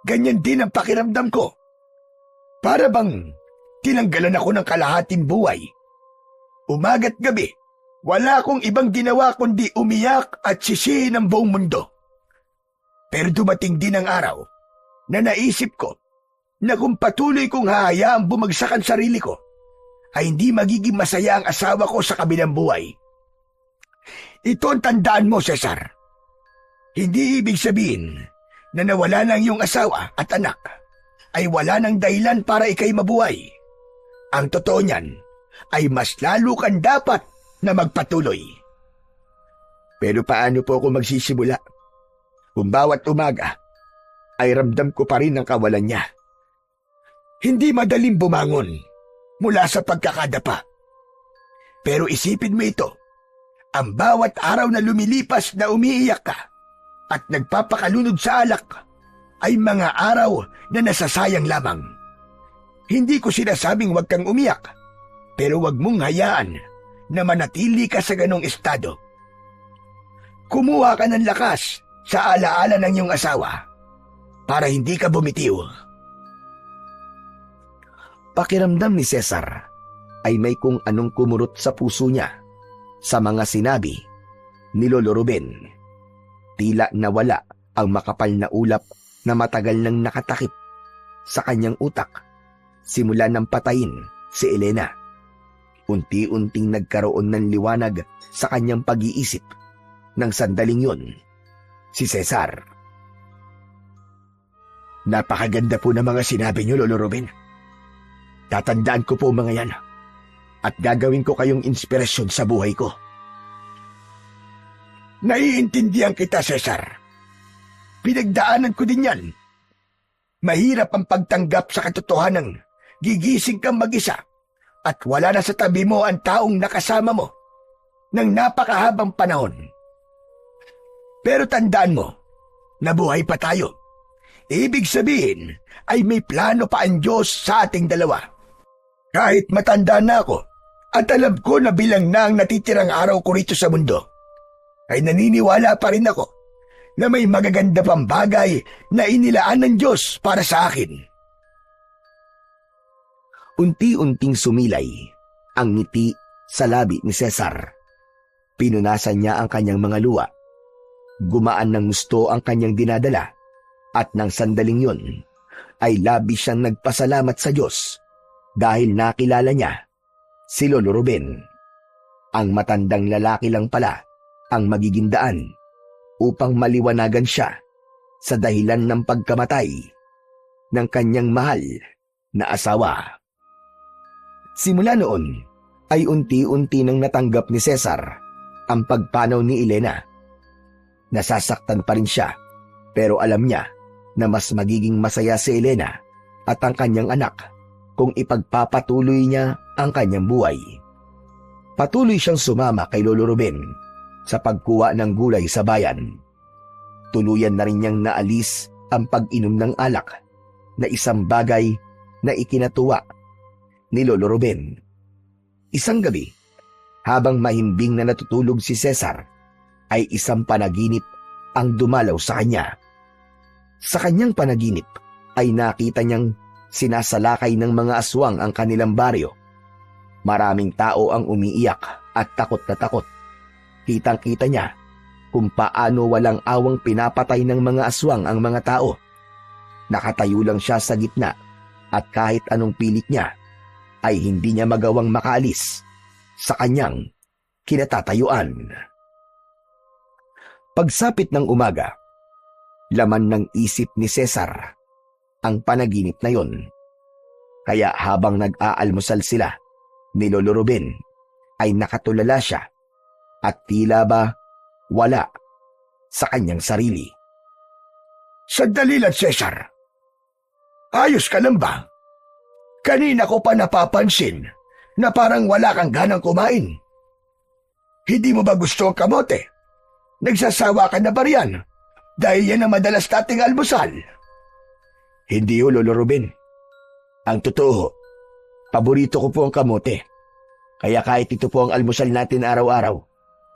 ganyan din ang pakiramdam ko. Para bang tinanggalan ako ng kalahating buhay. Umaga't gabi, wala akong ibang ginawa kundi umiyak at sisihin ang buong mundo. Pero dumating din ang araw na naisip ko na kung patuloy kong hahayaang bumagsak ang sarili ko, ay hindi magiging masaya ang asawa ko sa kabilang buhay. Ito ang tandaan mo, Cesar. Hindi ibig sabihin na nawala ng iyong asawa at anak ay wala ng dahilan para ikay mabuhay. Ang totoo niyan ay mas lalo kang dapat na magpatuloy. Pero paano po ako magsisimula kung bawat umaga ay ramdam ko pa rin ang kawalan niya. Hindi madaling bumangon mula sa pagkakadapa. Pero isipin mo ito, ang bawat araw na lumilipas na umiiyak ka at nagpapakalunod sa alak ay mga araw na nasasayang lamang. Hindi ko sinasabing huwag kang umiyak, pero huwag mong hayaan na manatili ka sa ganong estado. Kumuha ka ng lakas sa alaala ng iyong asawa para hindi ka bumitiw. Pakiramdam ni Cesar ay may kung anong kumurot sa puso niya sa mga sinabi ni Lolo Ruben. Tila nawala ang makapal na ulap na matagal nang nakatakip sa kanyang utak simula nang patayin si Elena. Unti-unting nagkaroon ng liwanag sa kanyang pag-iisip ng sandaling yon. Si Cesar. Napakaganda po ng mga sinabi niyo, Lolo Ruben. Tatandaan ko po mga yan at gagawin ko kayong inspirasyon sa buhay ko. Naiintindihan kita, Cesar. Pinagdaanan ko din yan. Mahirap ang pagtanggap sa katotohanan. Gigising kang mag-isa at wala na sa tabi mo ang taong nakasama mo ng napakahabang panahon. Pero tandaan mo, nabuhay pa tayo. Ibig sabihin ay may plano pa ang Diyos sa ating dalawa. Kahit matanda na ako at alam ko na bilang na ang natitirang araw ko rito sa mundo, ay naniniwala pa rin ako na may magaganda pang bagay na inilaan ng Diyos para sa akin. Unti-unting sumilay ang ngiti sa labi ni Cesar. Pinunasan niya ang kanyang mga luha. Gumaan ng gusto ang kanyang dinadala at nang sandaling yon ay labis siyang nagpasalamat sa Diyos dahil nakilala niya si Lolo Ruben. Ang matandang lalaki lang pala ang magiging daan upang maliwanagan siya sa dahilan ng pagkamatay ng kanyang mahal na asawa. Simula noon ay unti-unti nang natanggap ni Cesar ang pagpanaw ni Elena. Nasasaktan pa rin siya pero alam niya na mas magiging masaya si Elena at ang kanyang anak kung ipagpapatuloy niya ang kanyang buhay. Patuloy siyang sumama kay Lolo Ruben sa pagkuha ng gulay sa bayan. Tuluyan na rin niyang naalis ang pag-inom ng alak na isang bagay na ikinatuwa ni Lolo Ruben. Isang gabi, habang mahimbing na natutulog si Cesar, ay isang panaginip ang dumalaw sa kanya. Sa kanyang panaginip ay nakita niyang sinasalakay ng mga aswang ang kanilang baryo. Maraming tao ang umiiyak at takot na takot. Kitang-kita niya kung paano walang awang pinapatay ng mga aswang ang mga tao. Nakatayo lang siya sa gitna at kahit anong pilit niya ay hindi niya magawang makaalis sa kanyang kinatatayuan. Pagsapit ng umaga, laman ng isip ni Cesar ang panaginip na yon. Kaya habang nag-aalmusal sila ni Lolo Ruben, ay nakatulala siya at tila ba wala sa kanyang sarili. Sandali lang, Cesar. Ayos ka lang ba? Kanina ko pa napapansin na parang wala kang ganang kumain. Hindi mo ba gusto ang kamote? Nagsasawa ka na ba riyan? Dahil yan ang madalas nating almusal. Hindi ho, Lolo Ruben. Ang totoo, paborito ko po ang kamote. Kaya kahit ito po ang almusal natin araw-araw,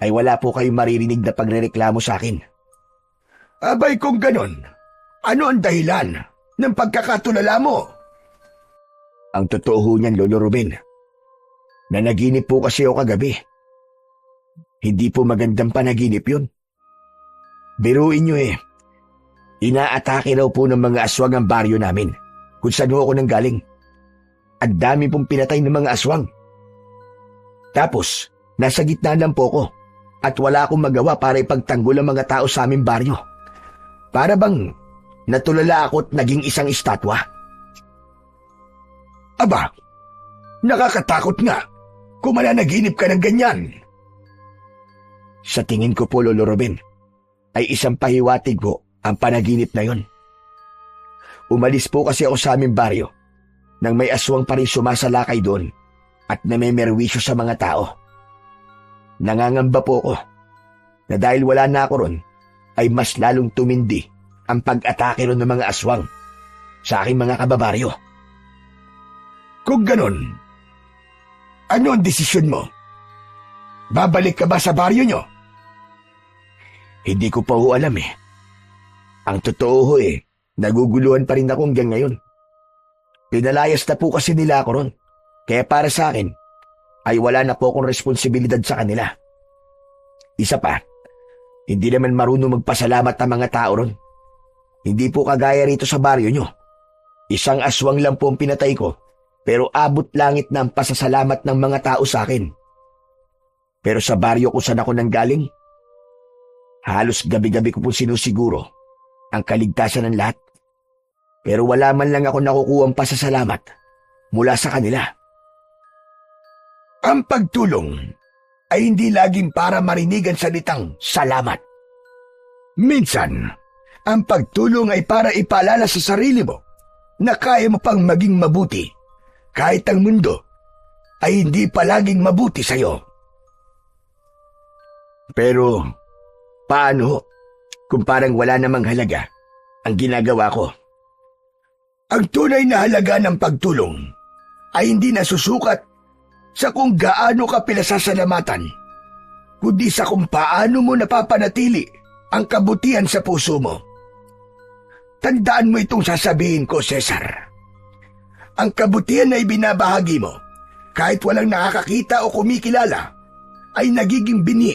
ay wala po kayong maririnig na pagrereklamo sa akin. Abay kung ganon, ano ang dahilan ng pagkakatulala mo? Ang totoo ho niyan, Lolo Ruben, nanaginip po kasi ako kagabi. Hindi po magandang panaginip yun. Biruin nyo inaatake raw po ng mga aswang ang baryo namin kung saan ho ako nanggaling. Ang dami pong pinatay ng mga aswang. Tapos, nasa gitna lang po ko at wala akong magawa para ipagtanggol ang mga tao sa aming baryo. Para bang natulala ako at naging isang estatwa. Aba, nakakatakot nga kung mananaginip ka ng ganyan. Sa tingin ko po, Lolo Ruben, ay isang pahiwatig ko ang panaginip na yon. Umalis po kasi ako sa aming baryo nang may aswang pa rin sumasalakay doon at namemerwisyo sa mga tao. Nangangamba po ako na dahil wala na ako ron, ay mas lalong tumindi ang pag-atake ron ng mga aswang sa aking mga kababaryo. Kung ganon, ano ang desisyon mo? Babalik ka ba sa baryo nyo? Hindi ko pa ho alam eh. Ang totoo ho naguguluhan pa rin ako hanggang ngayon. Pinalayas na po kasi nila ako ron. Kaya para sa akin, ay wala na po akong responsibilidad sa kanila. Isa pa, hindi naman marunong magpasalamat ang mga tao ron. Hindi po kagaya rito sa baryo nyo. Isang aswang lang po ang pinatay ko, pero abot langit na ang pasasalamat ng mga tao sa akin. Pero sa baryo kung saan ako nanggaling, halos gabi-gabi ko po sinusiguro ang kaligtasan ng lahat. Pero wala man lang ako nakukuha ang pasasalamat mula sa kanila. Ang pagtulong ay hindi laging para marinig ang salitang salamat. Minsan, ang pagtulong ay para ipaalala sa sarili mo na kaya mo pang maging mabuti kahit ang mundo ay hindi palaging mabuti sa'yo. Pero, paano kung parang wala namang halaga ang ginagawa ko? Ang tunay na halaga ng pagtulong ay hindi nasusukat sa kung gaano ka pinasasalamatan, kundi sa kung paano mo napapanatili ang kabutihan sa puso mo. Tandaan mo itong sasabihin ko, Cesar. Ang kabutihan na ibinabahagi mo, kahit walang nakakakita o kumikilala, ay nagiging binhi.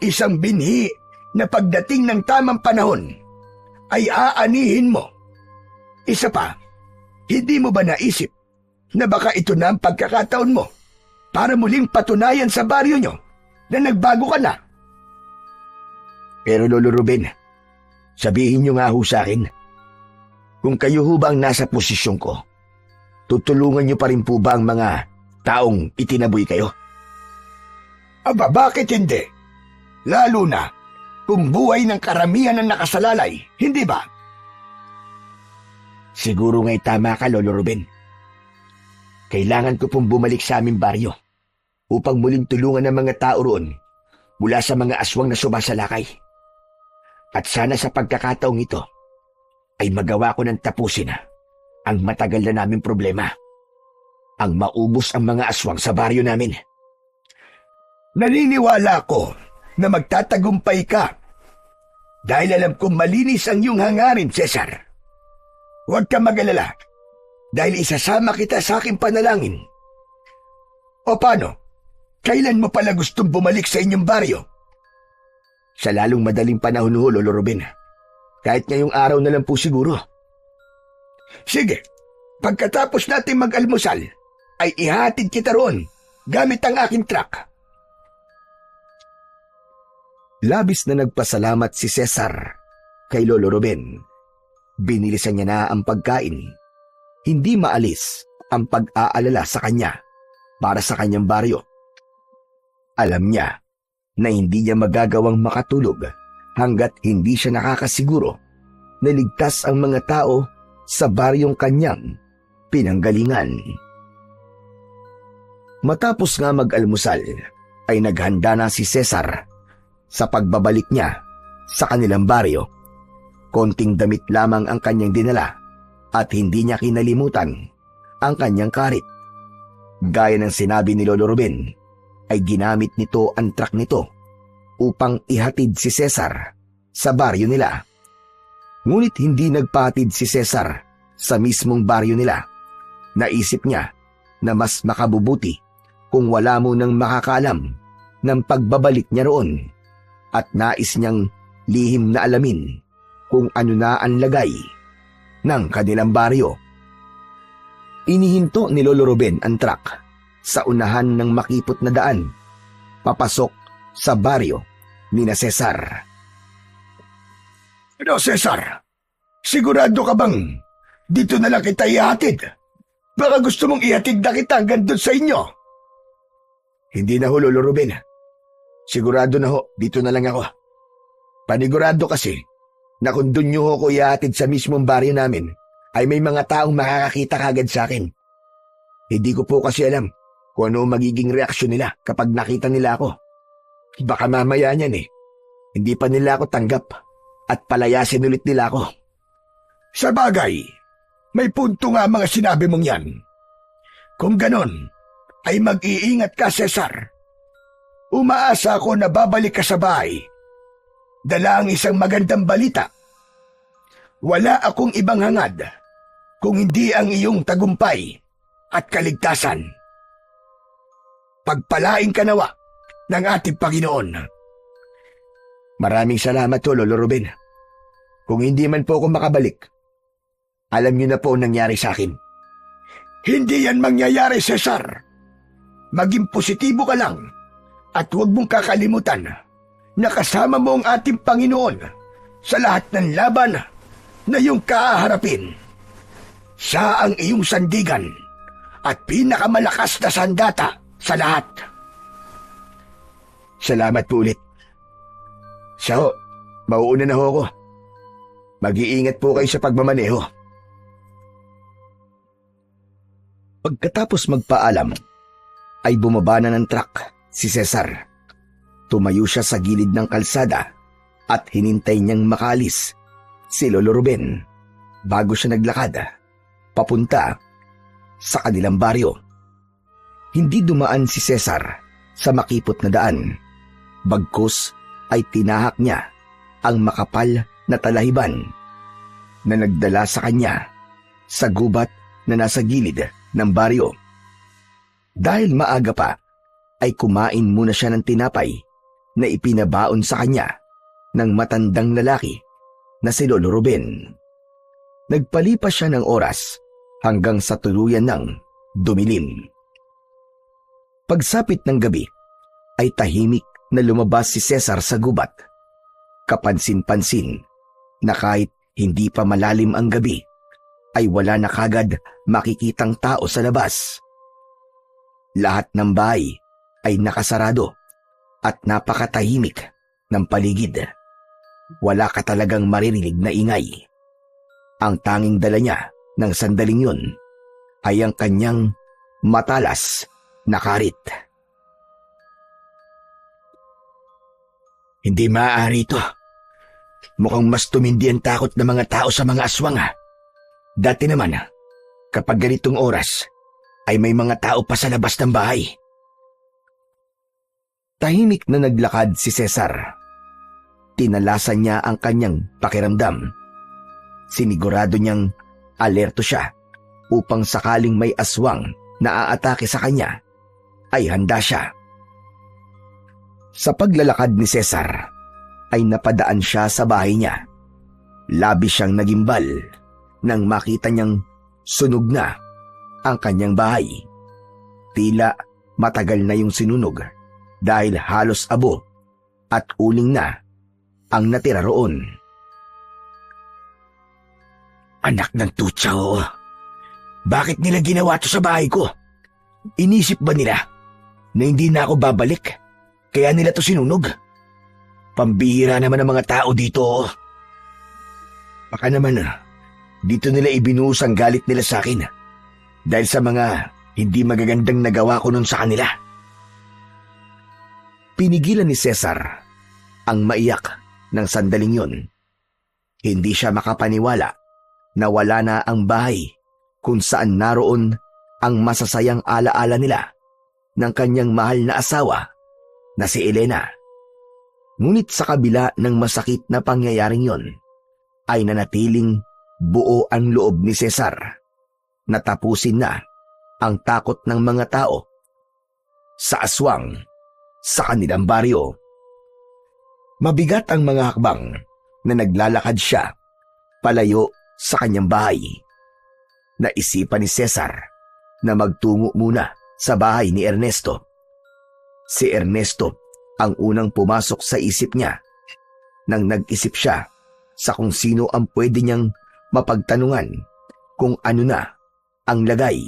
Isang binhi na pagdating ng tamang panahon, ay aanihin mo. Isa pa, hindi mo ba naisip na baka ito na ang pagkakataon mo para muling patunayan sa baryo nyo na nagbago ka na? Pero Lolo Ruben, sabihin nyo nga ho sa akin, kung kayo ho ba ang nasa posisyon ko, tutulungan nyo pa rin po ba ang mga taong itinaboy kayo? Aba, bakit hindi? Lalo na kung buhay ng karamihan ang nakasalalay, hindi ba? Siguro nga'y tama ka, Lolo Ruben. Kailangan ko pong bumalik sa aming baryo upang muling tulungan ang mga tao roon mula sa mga aswang na sumasalakay. At sana sa pagkakataong ito ay magawa ko ng tapusin ang matagal na naming problema, ang maubos ang mga aswang sa baryo namin. Naniniwala ko na magtatagumpay ka dahil alam kong malinis ang iyong hangarin, Cesar. Huwag ka mag-alala dahil isasama kita sa aking panalangin. O paano? Kailan mo pala gustong bumalik sa inyong baryo? Sa lalong madaling panahon ho, Lolo Ruben. Kahit ngayong araw na lang po siguro. Sige, pagkatapos natin mag-almusal, ay ihatid kita roon gamit ang aking truck. Labis na nagpasalamat si Cesar kay Lolo Ruben. Binilisan niya na ang pagkain. Hindi maalis ang pag-aalala sa kanya para sa kanyang baryo. Alam niya na hindi niya magagawang makatulog hanggat hindi siya nakakasiguro na ligtas ang mga tao sa baryong kanyang pinanggalingan. Matapos nga mag-almusal, ay naghanda na si Cesar sa pagbabalik niya sa kanilang baryo. Konting damit lamang ang kanyang dinala at hindi niya kinalimutan ang kanyang karit. Gaya ng sinabi ni Lolo Ruben, ay ginamit nito ang truck nito upang ihatid si Cesar sa baryo nila. Ngunit hindi nagpahatid si Cesar sa mismong baryo nila. Naisip niya na mas makabubuti kung wala munang makakaalam ng pagbabalik niya roon, at nais niyang lihim na alamin kung ano na ang lagay ng kanilang baryo. Inihinto ni Lolo Ruben ang truck sa unahan ng makipot na daan, papasok sa baryo ni na Cesar. Ano, Cesar? Sigurado ka bang dito na lang kita ihatid? Baka gusto mong ihatid na kita hanggang doon sa inyo? Hindi na ho, Lolo Ruben. Sigurado na ho, dito na lang ako. Panigurado kasi, na kung doon nyo ko ihatid sa mismong baryo namin, ay may mga taong makakakita kagad sa akin. Hindi ko po kasi alam kung ano magiging reaksyon nila kapag nakita nila ako. Baka mamaya niyan hindi pa nila ako tanggap at palayasin ulit nila ako. Sa bagay, may punto nga mga sinabi mong yan. Kung ganon, ay mag-iingat ka, Cesar. Umaasa ako na babalik ka sa bahay. Dala ang isang magandang balita. Wala akong ibang hangad kung hindi ang iyong tagumpay at kaligtasan. Pagpalain ka nawa ng ating Panginoon. Maraming salamat po, Lolo Ruben. Kung hindi man po ako makabalik, alam niyo na po ang nangyari sa akin. Hindi yan mangyayari, Cesar. Maging positibo ka lang at huwag mong kakalimutan na kasama mo ang ating Panginoon sa lahat ng laban na iyong kaharapin. Siya ang iyong sandigan at pinakamalakas na sandata sa lahat. Salamat po ulit. So, mauuna na ho ako. Mag-iingat po kayo sa pagmamaneho. Pagkatapos magpaalam, ay bumaba na ng truck si Cesar. Tumayo siya sa gilid ng kalsada at hinintay niyang makalis si Lolo Ruben bago siya naglakad papunta sa kanilang baryo. Hindi dumaan si Cesar sa makipot na daan, bagkus ay tinahak niya ang makapal na talahiban na nagdala sa kanya sa gubat na nasa gilid ng baryo. Dahil maaga pa, ay kumain muna siya ng tinapay na ipinabaon sa kanya ng matandang lalaki na si Lolo Ruben. Nagpalipas siya ng oras hanggang sa tuluyan ng dumilim. Pagsapit ng gabi, ay tahimik na lumabas si Cesar sa gubat. Kapansin-pansin na kahit hindi pa malalim ang gabi, ay wala na kagad makikitang tao sa labas. Lahat ng bahay ay nakasarado at napakatahimik ng paligid. Wala ka talagang maririnig na ingay. Ang tanging dala niya ng sandaling yun ay ang kanyang matalas na karit. Hindi maaari ito. Mukhang mas tumindi ang takot ng mga tao sa mga aswang. Dati naman, kapag ganitong oras, ay may mga tao pa sa labas ng bahay. Tahimik na naglakad si Cesar. Tinalasan niya ang kanyang pakiramdam. Sinigurado niyang alerto siya upang sakaling may aswang na aatake sa kanya, ay handa siya. Sa paglalakad ni Cesar, ay napadaan siya sa bahay niya. Labis siyang nagimbal nang makita niyang sunog na ang kanyang bahay. Tila matagal na yung sinunog dahil halos abo at uling na ang natira roon. Anak ng tutsa, oo. Bakit nila ginawa to sa bahay ko? Inisip ba nila na hindi na ako babalik? Kaya nila to sinunog? Pambihira naman ang mga tao dito. Baka naman dito nila ibinuhos ang galit nila sa akin dahil sa mga hindi magagandang nagawa ko nun sa kanila. Pinigilan ni Cesar ang maiyak ng sandaling yun. Hindi siya makapaniwala na wala na ang bahay kung saan naroon ang masasayang alaala nila ng kanyang mahal na asawa na si Elena. Ngunit sa kabila ng masakit na pangyayaring yon, ay nanatiling buo ang loob ni Cesar na tapusin na ang takot ng mga tao sa aswang sa kanilang baryo. Mabigat ang mga hakbang na naglalakad siya palayo sa kanyang bahay. Naisipan ni Cesar na magtungo muna sa bahay ni Ernesto. Si Ernesto ang unang pumasok sa isip niya nang nag-isip siya sa kung sino ang pwede niyang mapagtanungan kung ano na ang lagay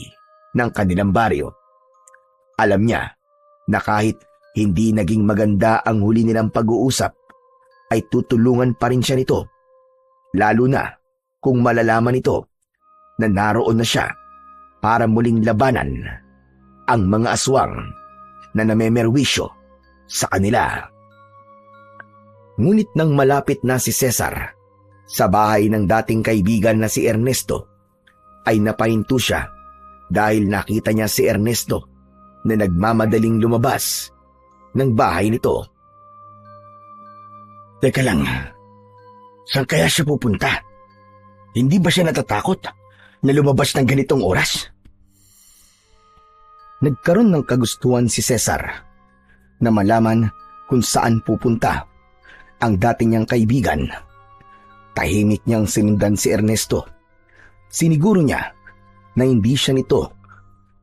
ng kanilang baryo. Alam niya na kahit hindi naging maganda ang huli nilang pag-uusap, ay tutulungan pa rin siya nito Lalo na kung malalaman nito na naroon na siya para muling labanan ang mga aswang na namemerwisyo sa kanila. Ngunit nang malapit na si Cesar sa bahay ng dating kaibigan na si Ernesto, ay napahinto siya dahil nakita niya si Ernesto na nagmamadaling lumabas ng bahay nito. Teka lang, saan kaya siya pupunta? Hindi ba siya natatakot na lumabas ng ganitong oras? Nagkaroon ng kagustuhan si Cesar na malaman kung saan pupunta ang dati niyang kaibigan. Tahimik niyang sinundan si Ernesto. Siniguro niya na hindi siya nito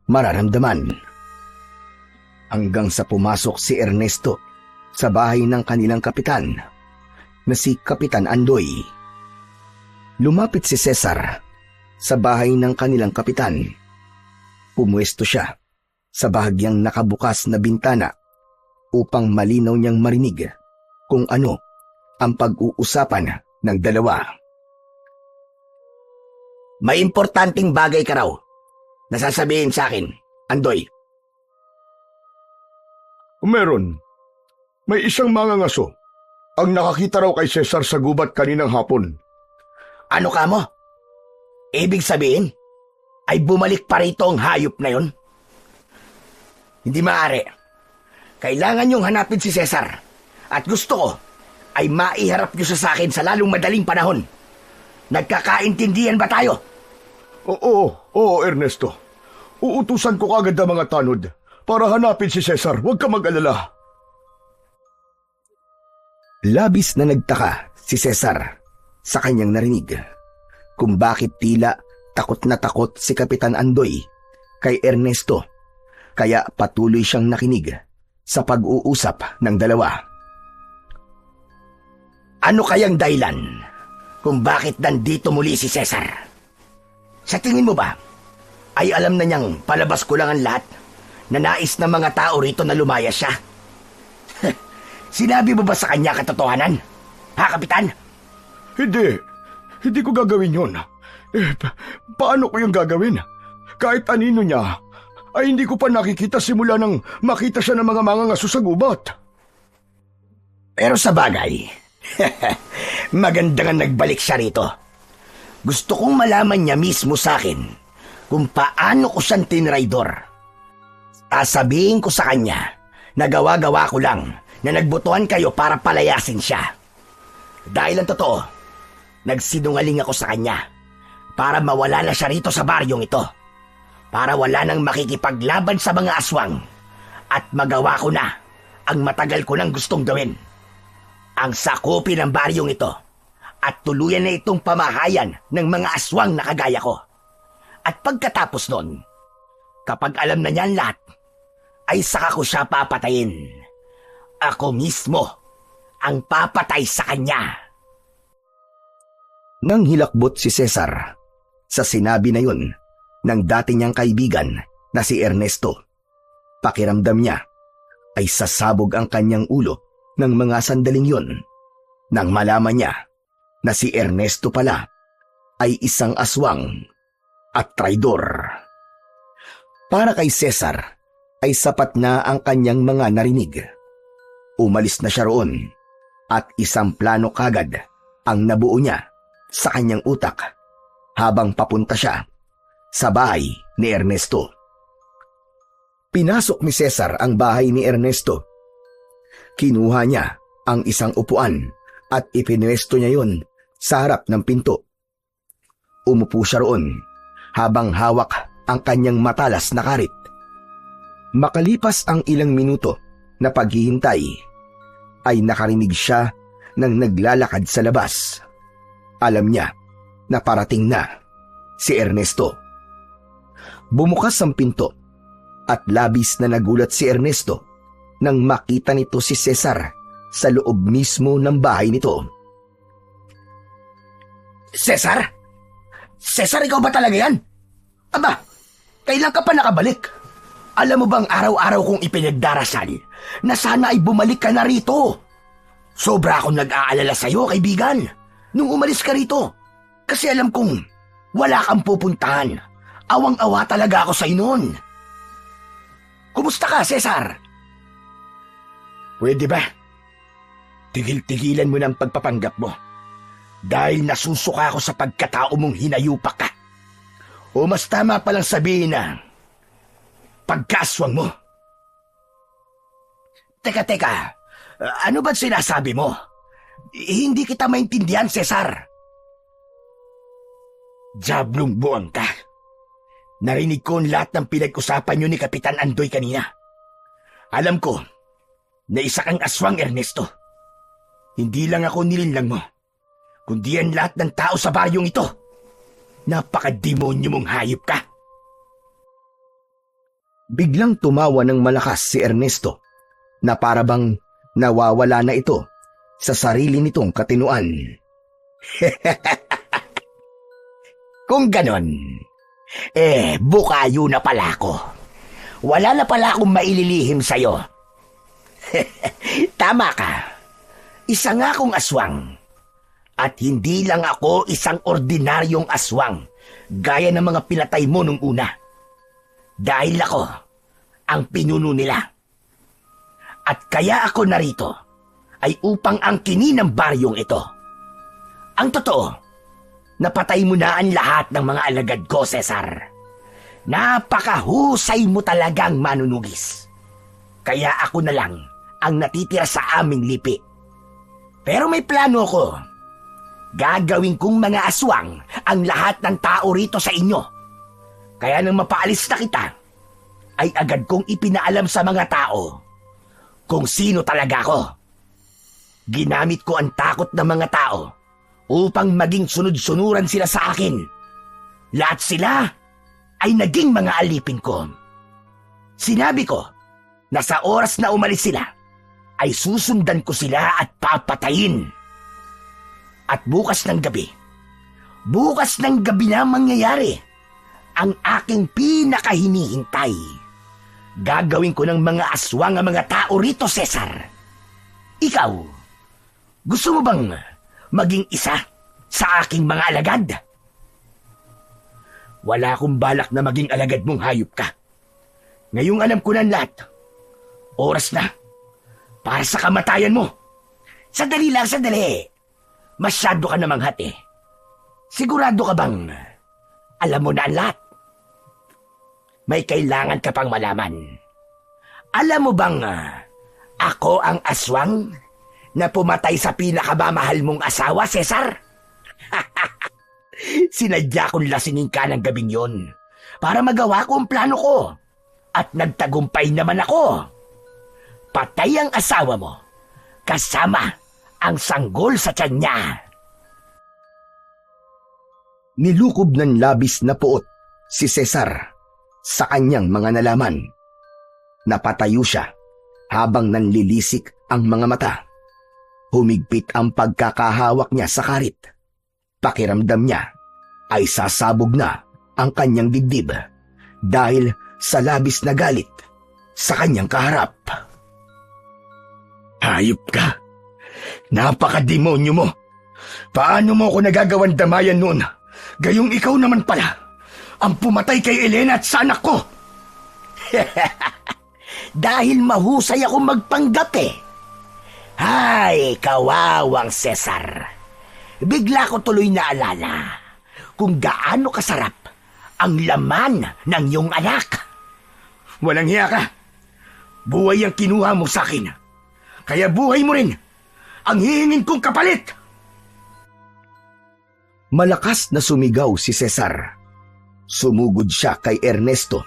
mararamdaman. Hanggang sa pumasok si Ernesto sa bahay ng kanilang kapitan na si Kapitan Andoy. Lumapit si Cesar sa bahay ng kanilang kapitan. Pumuesto siya sa bahagyang nakabukas na bintana upang malinaw niyang marinig kung ano ang pag-uusapan ng dalawa. May importanteng bagay ka raw na sasabihin sa akin, Andoy. Meron. May isang mangangaso ang nakakita raw kay Cesar sa gubat kaninang hapon. Ano ka mo? Ibig sabihin, ay bumalik pa rito ang hayop na yon? Hindi maaari. Kailangan niyong hanapin si Cesar. At gusto ko ay maiharap niyo siya sa akin sa lalong madaling panahon. Nagkakaintindihan ba tayo? Oo, Ernesto. Uutusan ko kagad ang mga tanod para hanapin si Cesar. Huwag ka mag-alala. Labis na nagtaka si Cesar sa kanyang narinig kung bakit tila takot na takot si Kapitan Andoy kay Ernesto, kaya patuloy siyang nakinig sa pag-uusap ng dalawa. Ano kayang dahilan kung bakit nandito muli si Cesar? Sa tingin mo ba, ay alam na niyang palabas ko lang ang lahat na nais ng mga tao rito na lumaya siya? Sinabi mo ba sa kanya katotohanan? Ha, Kapitan? Hindi ko gagawin yun. Paano ko yung gagawin? Kahit anino niya, ay hindi ko pa nakikita simula nang makita siya ng mga mangangaso sa gubat. Pero sa bagay, maganda nga nagbalik siya rito. Gusto kong malaman niya mismo sa akin kung paano ko siyang tinraidor. Sasabihin ko sa kanya na gawa-gawa ko lang na nagbotohan kayo para palayasin siya. Dahil ang totoo, nagsinungaling ako sa kanya para mawala na siya rito sa baryong ito. Para wala nang makikipaglaban sa mga aswang at magawa ko na ang matagal ko nang gustong gawin. Ang sakupin ng baryong ito at tuluyan na itong pamahayan ng mga aswang na kagaya ko. At pagkatapos nun, kapag alam na niya ang lahat, ay saka ko siya papatayin. Ako mismo ang papatay sa kanya. Nang hilakbot si Cesar sa sinabi na yun ng dati niyang kaibigan na si Ernesto, pakiramdam niya ay sasabog ang kanyang ulo ng mga sandaling yun nang malaman niya na si Ernesto pala ay isang aswang at traidor. Para kay Cesar ay sapat na ang kanyang mga narinig. Umalis na siya roon at isang plano kagad ang nabuo niya sa kanyang utak habang papunta siya sa bahay ni Ernesto. Pinasok ni Cesar ang bahay ni Ernesto. Kinuha niya ang isang upuan at ipinwesto niya yon sa harap ng pinto. Umupo siya roon habang hawak ang kanyang matalas na karit. Makalipas ang ilang minuto na paghihintay, ay nakarinig siya ng naglalakad sa labas. Alam niya na parating na si Ernesto. Bumukas ang pinto at labis na nagulat si Ernesto nang makita nito si Cesar sa loob mismo ng bahay nito. Cesar? Cesar, ikaw ba talaga yan? Aba, kailan ka pa nakabalik? Alam mo bang araw-araw kong ipinagdarasal na sana ay bumalik ka na rito? Sobra akong nag-aalala sa'yo, kaibigan. nung umalis ka rito. Kasi alam kong wala kang pupuntahan. Awang-awa talaga ako sa'yo noon. Kumusta ka, Cesar? Pwede ba? Tigil-tigilan mo ng pagpapanggap mo. Dahil nasusuka ako sa pagkatao mong hinayupak ka. O mas tama palang sabihin na pagkaswang mo. Teka. Ano ba't sinasabi mo? Hindi kita maintindihan, Cesar. Diablong buwang ka. Narinig ko ang lahat ng pinag-usapan niyo ni Kapitan Andoy kanina. Alam ko na isa kang aswang, Ernesto. Hindi lang ako nilinlang mo, kundi ang lahat ng tao sa baryong ito. Napaka-demonyo mong hayop ka. Biglang tumawa ng malakas si Ernesto na parabang nawawala na ito sa sarili nitong katinuan. Kung ganon, bukayo na pala ako. Wala na pala akong maililihim sa'yo. Tama ka. Isa nga akong aswang. At hindi lang ako isang ordinaryong aswang, gaya ng mga pinatay mo nung una. Dahil ako ang pinuno nila. At kaya ako narito ay upang angkinin ang baryong ito. Ang totoo, napatay mo na ang lahat ng mga alagad ko, Cesar. Napakahusay mo talagang manunugis. Kaya ako na lang ang natitira sa aming lipi. Pero may plano ko. Gagawin kong mga aswang ang lahat ng tao rito sa inyo. Kaya nang mapaalis na kita, ay agad kong ipinaalam sa mga tao kung sino talaga ako. Ginamit ko ang takot ng mga tao upang maging sunod-sunuran sila sa akin. Lahat sila ay naging mga alipin ko. Sinabi ko na sa oras na umalis sila, ay susundan ko sila at papatayin. At bukas ng gabi na mangyayari ang aking pinakahinihintay. Gagawin ko ng mga aswang ang mga tao rito, Cesar. Ikaw, gusto mo bang maging isa sa aking mga alagad? Wala akong balak na maging alagad mong hayop ka. Ngayong alam ko na lahat. Oras na para sa kamatayan mo. Sandali. Masyado ka namang hati. Sigurado ka bang alam mo na ang lahat? May kailangan ka pang malaman. Alam mo bang ako ang aswang na pumatay sa pinakamamahal mong asawa, Cesar? Sinadya kong lasingin ka ng gabing yon para magawa ko ang plano ko. At nagtagumpay naman ako. Patay ang asawa mo kasama ang sanggol sa tiyan niya. Nilukob ng labis na puot si Cesar sa kanyang mga nalaman. Napatayo siya habang nanlilisik ang mga mata. Humigpit ang pagkakahawak niya sa karit. Pakiramdam niya ay sasabog na ang kanyang dibdib dahil sa labis na galit sa kanyang kaharap. Hayop ka. Napaka-demonyo mo. Paano mo ako nagagawan damayan noon? Gayong ikaw naman pala ang pumatay kay Elena at sa anak ko. Dahil mahusay akong magpanggap eh. Hay, kawawang Cesar. Bigla ko tuloy naalala kung gaano kasarap ang laman ng iyong anak. Walang hiya ka. Buhay ang kinuha mo sa akin. Kaya buhay mo rin ang hihingin kong kapalit. Malakas na sumigaw si Cesar. Sumugod siya kay Ernesto,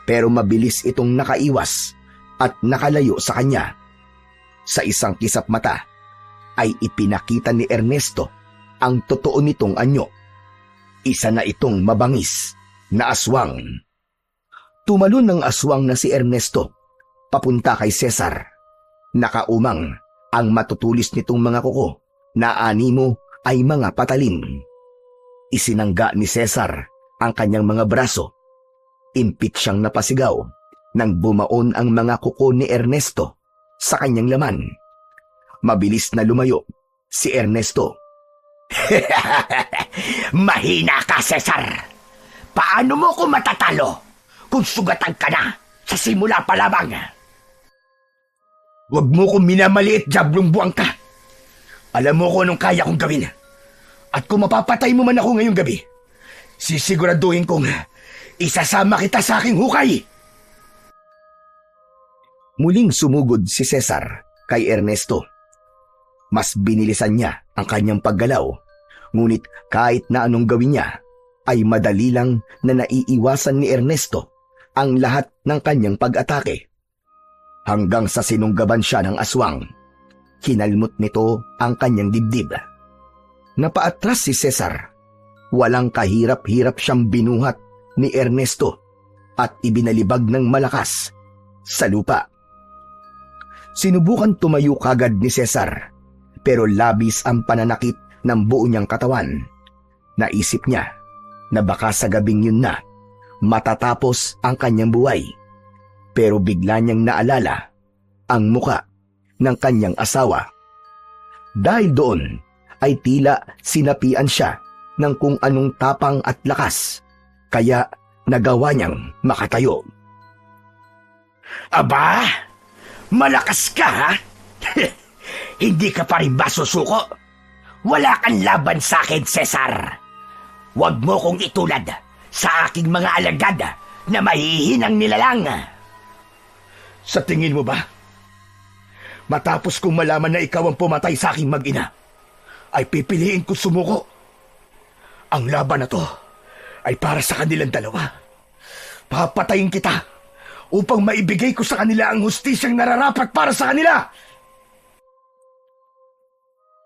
pero mabilis itong nakaiwas at nakalayo sa kanya. Sa isang kisap mata ay ipinakita ni Ernesto ang totoo nitong anyo. Isa na itong mabangis na aswang. Tumalon ng aswang na si Ernesto papunta kay Cesar. Nakaumang ang matutulis nitong mga kuko na animo ay mga patalim. Isinangga ni Cesar ang kanyang mga braso. Impit siyang napasigaw nang bumaon ang mga kuko ni Ernesto sa kanyang laman. Mabilis na lumayo si Ernesto. Mahina ka, Cesar. Paano mo ko matatalo kung sugatan ka na sa simula pa lamang? Huwag mo kong minamaliit, Diablong buwang ka. Alam mo ko anong kaya kong gawin. At kung mapapatay mo man ako ngayong gabi, sisiguraduhin kong isasama kita sa aking hukay. Muling sumugod si Cesar kay Ernesto. Mas binilisan niya ang kanyang paggalaw, ngunit kahit na anong gawin niya, ay madali lang na naiiwasan ni Ernesto ang lahat ng kanyang pag-atake. Hanggang sa sinunggaban siya ng aswang, kinalmot nito ang kanyang dibdib. Napaatras si Cesar. Walang kahirap-hirap siyang binuhat ni Ernesto at ibinalibag ng malakas sa lupa. Sinubukan tumayo kagad ni Cesar, pero labis ang pananakit ng buo niyang katawan. Naisip niya na baka sa gabing yun na matatapos ang kanyang buhay. Pero bigla niyang naalala ang muka ng kanyang asawa. Dahil doon ay tila sinapian siya ng kung anong tapang at lakas, kaya nagawa niyang makatayo. Aba, malakas ka ha? Hindi ka pa rin ba susuko? Wala kang laban sa akin, Cesar. Huwag mo kong itulad sa aking mga alagad na mahihinang nilalang. Sa tingin mo ba, matapos kong malaman na ikaw ang pumatay sa aking mag-ina, ay pipiliin ko sumuko? Ang laban na to ay para sa kanilang dalawa. Papatayin kita upang maibigay ko sa kanila ang hustisyang nararapat para sa kanila.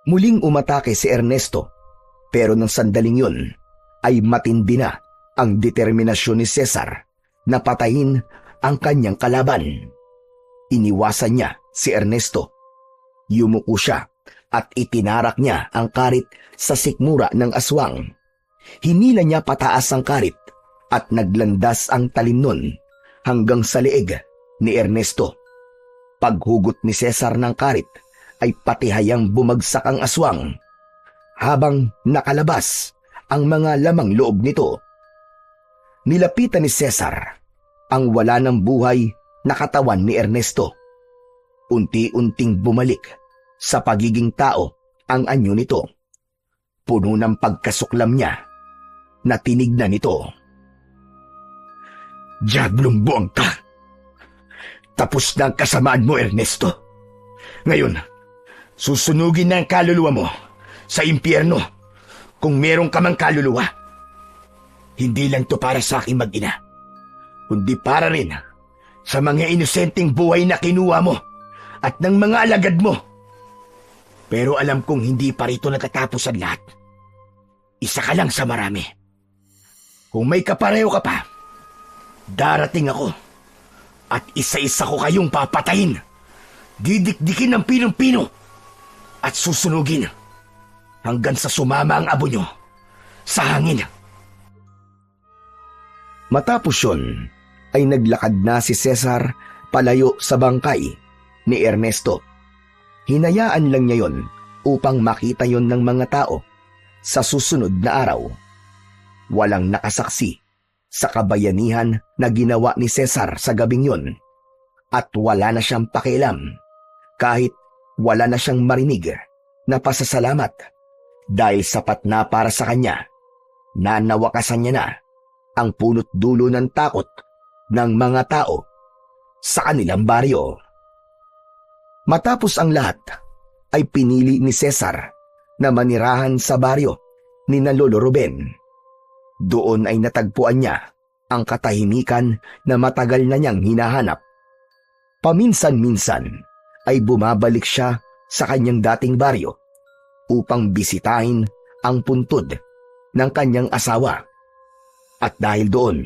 Muling umatake si Ernesto, pero nang sandaling yun ay matindi na ang determinasyon ni Cesar na patayin ang kanyang kalaban. Iniwasan niya si Ernesto. Yumuko siya at itinarak niya ang karit sa sikmura ng aswang. Hinila niya pataas ang karit at naglandas ang talim nun hanggang sa leeg ni Ernesto. Paghugot ni Cesar ng karit ay patihayang bumagsak ang aswang habang nakalabas ang mga lamang loob nito. Nilapitan ni Cesar ang wala ng buhay na katawan ni Ernesto. Unti-unting bumalik sa pagiging tao ang anyo nito. Puno ng pagkasuklam niya na tinignan nito. Diablong buwang ka! Tapos na ang kasamaan mo, Ernesto. Ngayon, susunugin na ang kaluluwa mo sa impyerno kung meron ka mang kaluluwa. Hindi lang to para sa aking mag-ina, kundi para rin sa mga inosenteng buhay na kinuha mo at ng mga alagad mo. Pero alam kong hindi pa rito natatapos ang lahat. Isa ka lang sa marami. Kung may kapareho ka pa, darating ako at isa-isa ko kayong papatayin. Didikdikin ng pinong-pino at susunugin hanggang sa sumama ang abo nyo sa hangin. Matapos yun, ay naglakad na si Cesar palayo sa bangkay ni Ernesto. Hinayaan lang niya yon upang makita yon ng mga tao sa susunod na araw. Walang nakasaksi sa kabayanihan na ginawa ni Cesar sa gabing yon at wala na siyang pakialam kahit wala na siyang marinig na pasasalamat dahil sapat na para sa kanya na nawakasan niya na ang punot dulo ng takot ng mga tao sa kanilang baryo. Matapos ang lahat, ay pinili ni Cesar na manirahan sa baryo ni Lolo Ruben. Doon ay natagpuan niya ang katahimikan na matagal na niyang hinahanap. Paminsan-minsan ay bumabalik siya sa kanyang dating baryo upang bisitahin ang puntod ng kanyang asawa. At dahil doon,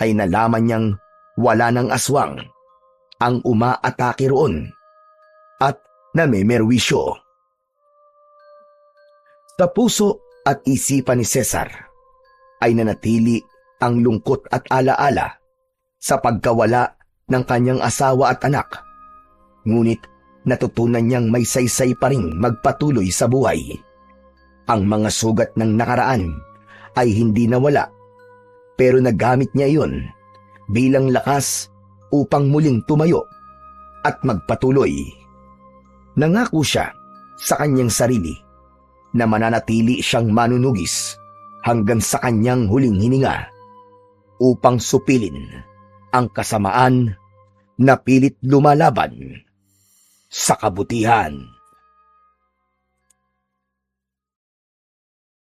ay nalaman niyang wala ng aswang ang umaatake roon at namemerwisyo. Sa puso at isipan ni Cesar ay nanatili ang lungkot at alaala sa pagkawala ng kanyang asawa at anak. Ngunit natutunan niyang may saysay pa ring magpatuloy sa buhay. Ang mga sugat ng nakaraan ay hindi nawala, pero nagamit niya iyon bilang lakas upang muling tumayo at magpatuloy. Nangako siya sa kanyang sarili na mananatili siyang manunugis hanggang sa kanyang huling hininga upang supilin ang kasamaan na pilit lumalaban sa kabutihan.